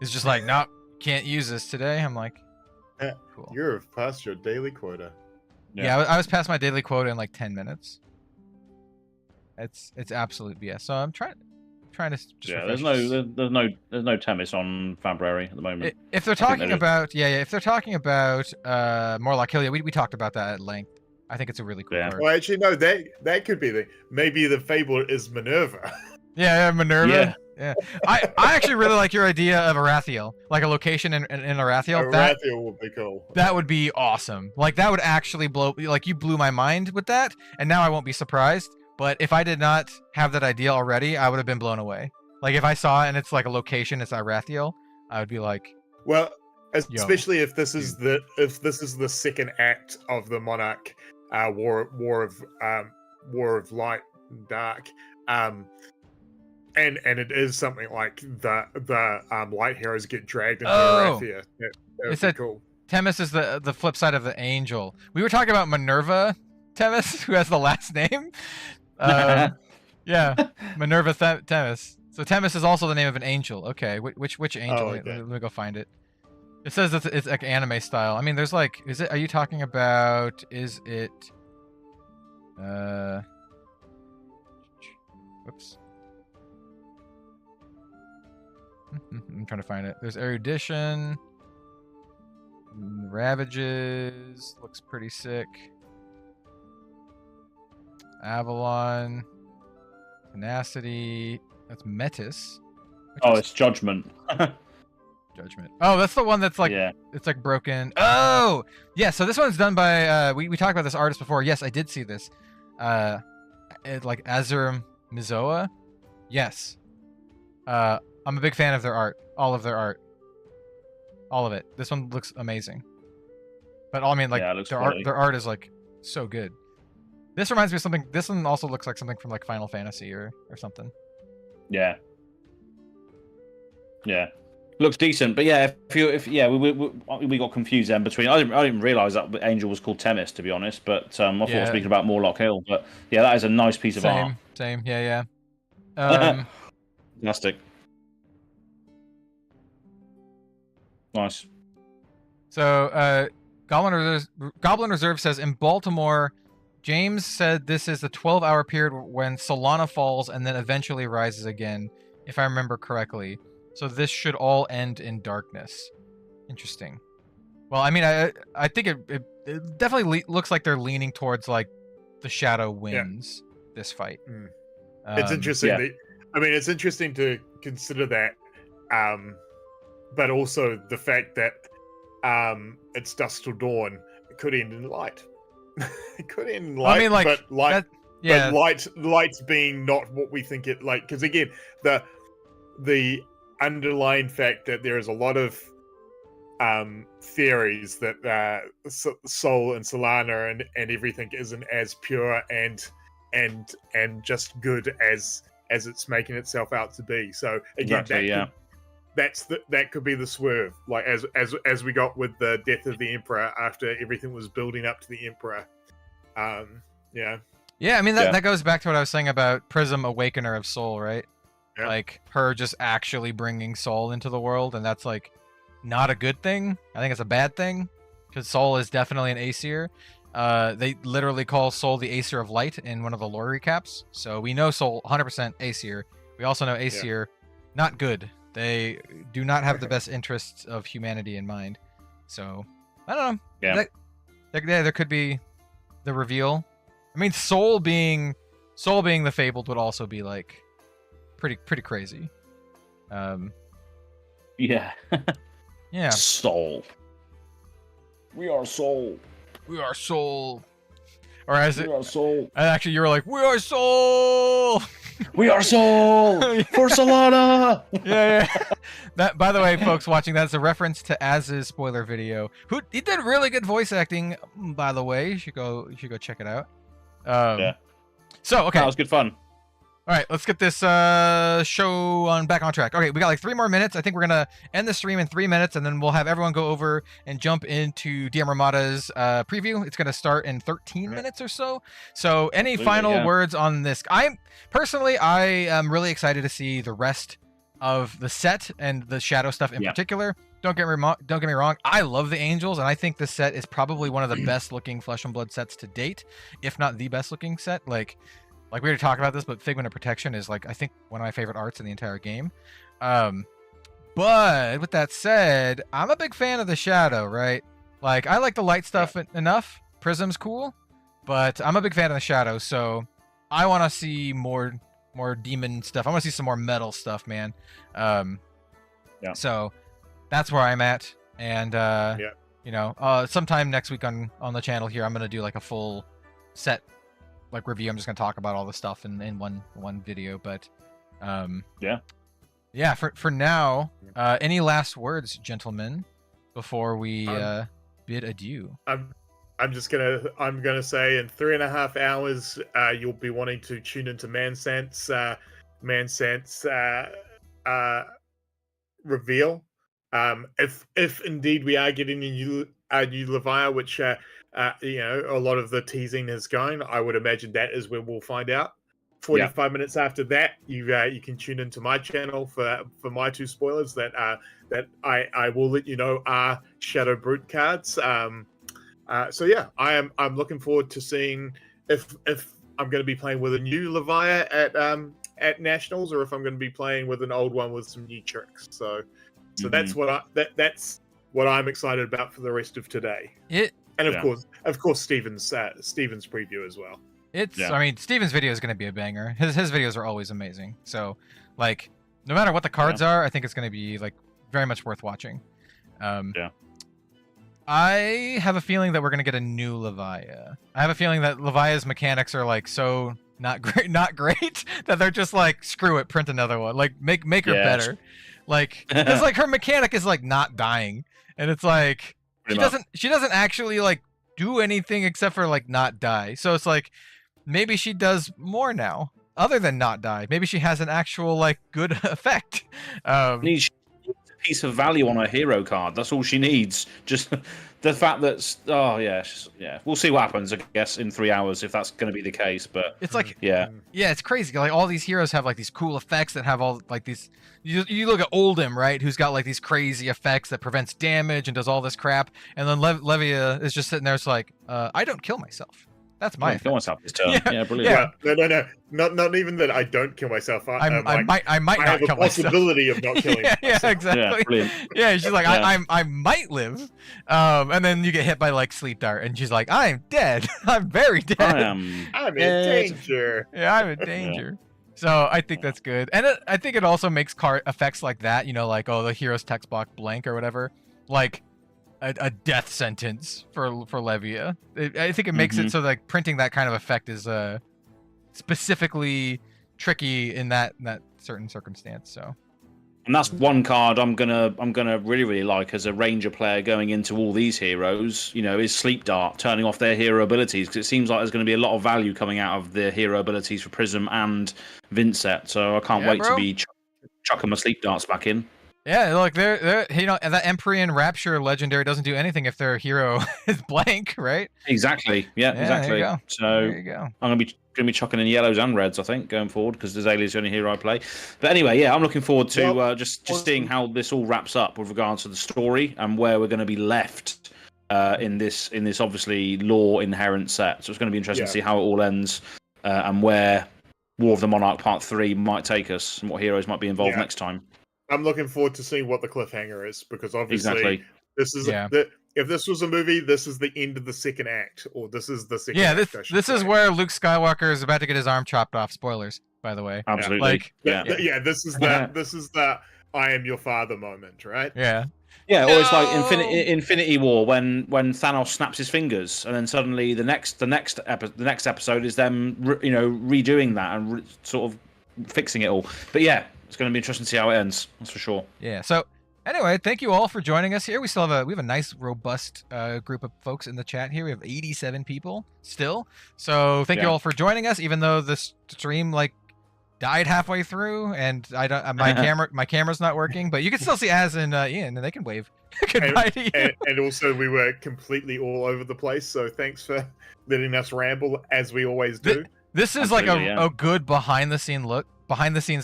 is just like, nope, can't use this today. I'm like, cool. You're past your daily quota. Yeah, I was past my daily quota in like 10 minutes. It's absolute BS. So I'm trying to just there's no Temis on February at the moment. If they're talking about if they're talking about Morlock Hill, we talked about that at length. I think it's a really cool card. Well, actually, no, that could be maybe the fable is Minerva. Yeah, Minerva. Yeah. I actually really like your idea of Arathiel, like a location in Arathiel. Arathiel would be cool. That would be awesome. Like, that would actually you blew my mind with that, and now I won't be surprised. But if I did not have that idea already, I would have been blown away. Like, if I saw it and it's like a location, it's Arathiel, I would be like, well, especially if this is the second act of the Monarch War of Light and Dark, and it is something like the light heroes get dragged into Arathia. That would be cool. Temis is the flip side of the angel. We were talking about Minerva Temis, who has the last name. Yeah, Minerva Temis. So Temis is also the name of an angel. Okay, which angel? Oh, okay. Let me go find it. It says it's like anime style. I mean, there's like, are you talking about, whoops. I'm trying to find it. There's erudition. Ravages. Looks pretty sick. Avalon. Tenacity. That's Metis. It's Judgment. Judgment. Oh, that's the one that's like, it's like broken. Oh, yeah. So this one's done by, we talked about this artist before. Yes, I did see this. Like Azur Mizoa. Yes. I'm a big fan of their art. All of their art. All of it. This one looks amazing. But I mean, like, their art is like so good. This reminds me of something. This one also looks like something from like Final Fantasy or something. Yeah. Looks decent, but we got confused then between. I didn't realize that Angel was called Temis, to be honest. But I thought I was speaking about Morlock Hill. But yeah, that is a nice piece of art. Same. Yeah. Fantastic. Nice. So, Goblin Reserve says, in Baltimore, James said this is the 12-hour period when Solana falls and then eventually rises again, if I remember correctly. So this should all end in darkness. Interesting. Well, I mean, I think it definitely looks like they're leaning towards like the shadow wins this fight. It's interesting. I mean, it's interesting to consider that, but also the fact that it's dusk till dawn. It could end in light. It could end in light. I mean, like, but light, yeah, but light's being not what we think it like. Because again, the underlying fact that there is a lot of theories that Sol and Solana and everything isn't as pure and just good as it's making itself out to be. So again, Exactly, that could be the swerve, like as we got with the death of the Emperor after everything was building up to the Emperor. Yeah. Yeah, I mean that goes back to what I was saying about Prism, Awakener of Soul, right? Yeah. Like her just actually bringing Soul into the world, and that's like not a good thing. I think it's a bad thing because Soul is definitely an Aesir. They literally call Soul the Aesir of Light in one of the lore recaps, so we know Soul 100% Aesir. We also know Aesir not good. They do not have the best interests of humanity in mind. So I don't know. Yeah. There could be the reveal. I mean, Soul being the Fabled would also be like pretty crazy. Yeah. Yeah. Soul. We are Soul. We are Soul. Or as We it are Soul. actually, you were like, we are Soul. We are Soul for Solana. Yeah. That, by the way, folks watching, that's a reference to Az's spoiler video. He did really good voice acting, by the way. You should go check it out. Yeah. So okay. That was good fun. All right, let's get this show back on track. Okay, we got like 3 more minutes. I think we're gonna end the stream in 3 minutes, and then we'll have everyone go over and jump into DM Ramada's preview. It's gonna start in 13 minutes or so. So, any final words on this? I am really excited to see the rest of the set and the shadow stuff in particular. Don't get me wrong. I love the Angels, and I think this set is probably one of the best looking Flesh and Blood sets to date, if not the best looking set. Like we already talked about this, but Figment of Protection is like, I think, one of my favorite arts in the entire game. But with that said, I'm a big fan of the Shadow, right? Like, I like the light stuff enough. Prism's cool, but I'm a big fan of the Shadow, so I want to see more demon stuff. I want to see some more metal stuff, man. So that's where I'm at, and you know, sometime next week on the channel here, I'm gonna do like a full set like review. I'm just gonna talk about all the stuff in one video, but for now, any last words, gentlemen, before we bid adieu? I'm gonna say in 3.5 hours you'll be wanting to tune into Mansense reveal. If indeed we are getting a new Levia, which you know, a lot of the teasing is going, I would imagine that is where we'll find out. 45 minutes after that, you can tune into my channel for my 2 spoilers that I will let you know are Shadow Brute cards. So yeah, I'm looking forward to seeing if I'm going to be playing with a new Levia at Nationals, or if I'm going to be playing with an old one with some new tricks. So that's what I'm excited about for the rest of today. And of course, Steven's preview as well. I mean, Steven's video is going to be a banger. His videos are always amazing. So, like, no matter what the cards are, I think it's going to be like very much worth watching. I have a feeling that we're going to get a new Levia. I have a feeling that Levia's mechanics are like so not great that they're just like, screw it, print another one. Like, make her better. Like, because like her mechanic is like not dying, and it's like she doesn't actually like do anything except for like not die. So it's like maybe she does more now other than not die. Maybe she has an actual like good effect. Needs a piece of value on her hero card. That's all she needs. Just the fact that we'll see what happens, I guess, in 3 hours if that's going to be the case. But it's like it's crazy. Like all these heroes have like these cool effects that have all like these. You look at Oldhim, right? Who's got like these crazy effects that prevents damage and does all this crap, and then Levia is just sitting there. It's like, I don't kill myself. That's my kill myself this turn. Yeah, brilliant. No. Not even that I don't kill myself. I might not kill myself. I have a possibility of not killing myself. Yeah, exactly. Yeah, she's like, I might live. And then you get hit by like sleep dart, and she's like, I'm dead. I'm very dead. I'm in danger. Yeah, I'm in danger. So I think that's good, and I think it also makes card effects like that. You know, like the hero's text box blank or whatever, like a death sentence for Levia. I think it makes it so like printing that kind of effect is specifically tricky in that certain circumstance. So. And that's one card I'm gonna really like as a ranger player going into all these heroes. You know, is Sleep Dart, turning off their hero abilities, because it seems like there's going to be a lot of value coming out of the hero abilities for Prism and Vincent. So I can't wait to be chucking my Sleep Darts back in. Yeah, look, they're you know, that Empyrean Rapture legendary doesn't do anything if their hero is blank, right? Exactly. Yeah, exactly. There you go. So there you go. I'm gonna be chucking in yellows and reds, I think, going forward, because Azalea's the only hero I play. But anyway, yeah, I'm looking forward to just seeing how this all wraps up with regards to the story and where we're going to be left in this obviously lore inherent set. So it's going to be interesting to see how it all ends and where War of the Monarch Part 3 might take us and what heroes might be involved next time. I'm looking forward to seeing what the cliffhanger is, because obviously this is if this was a movie, this is the end of the second act, or this is the second act. This is where Luke Skywalker is about to get his arm chopped off. Spoilers, by the way. Absolutely. This is the I am your father moment, right? Yeah. Yeah, or it's like Infinity War when Thanos snaps his fingers, and then suddenly the next episode is them redoing that and sort of fixing it all. But yeah, it's going to be interesting to see how it ends. That's for sure. Yeah. So anyway, thank you all for joining us here. We still have a nice robust group of folks in the chat here. We have 87 people still. So thank you all for joining us, even though this stream died halfway through and my camera's not working, but you can still see Az and Ian, and they can wave goodbye to you. And also we were completely all over the place, so thanks for letting us ramble as we always do. This is like a good behind the scenes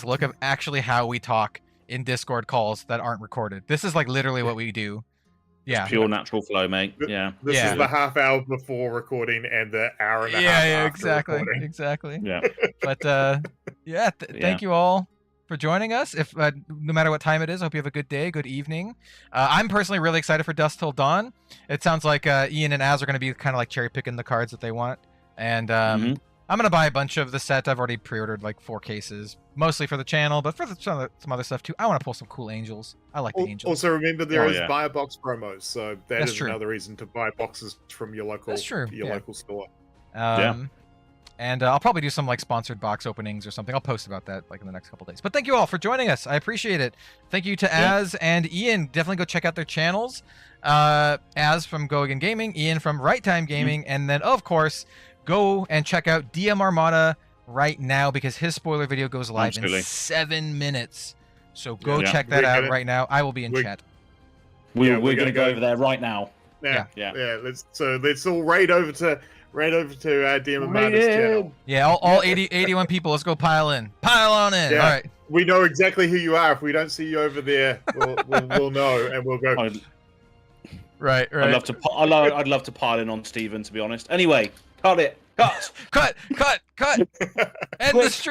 look of actually how we talk in Discord calls that aren't recorded. This is like literally what we do. Yeah, it's pure natural flow, mate. Yeah, this is the half hour before recording and the hour and a half after recording. Exactly. Yeah, but thank you all for joining us. If no matter what time it is, I hope you have a good day, good evening. I'm personally really excited for Dusk Till Dawn. It sounds like Ian and Az are going to be kind of like cherry picking the cards that they want, and I'm going to buy a bunch of the set. I've already pre-ordered like 4 cases, mostly for the channel, but for some other stuff too. I want to pull some cool angels. I like the angels. Also, remember there is buy a box promos, so that is another reason to buy boxes from your local local store. And I'll probably do some like sponsored box openings or something. I'll post about that like in the next couple days. But thank you all for joining us. I appreciate it. Thank you to Az and Ian. Definitely go check out their channels. Az from Goarin Gaming, Ian from Right Time Gaming, and then of course go and check out DM Armada right now, because his spoiler video goes live in 7 minutes. So go check that out right now. I will be in chat. We're going to go over there right now. Yeah. Let's all raid over to DM Armada's channel. Yeah, all 81 people. Let's go pile on in. All right. We know exactly who you are. If we don't see you over there, we'll know, and we'll go. Right. I'd love to pile in on Steven, to be honest. Anyway, cut it. Cut. End the stream.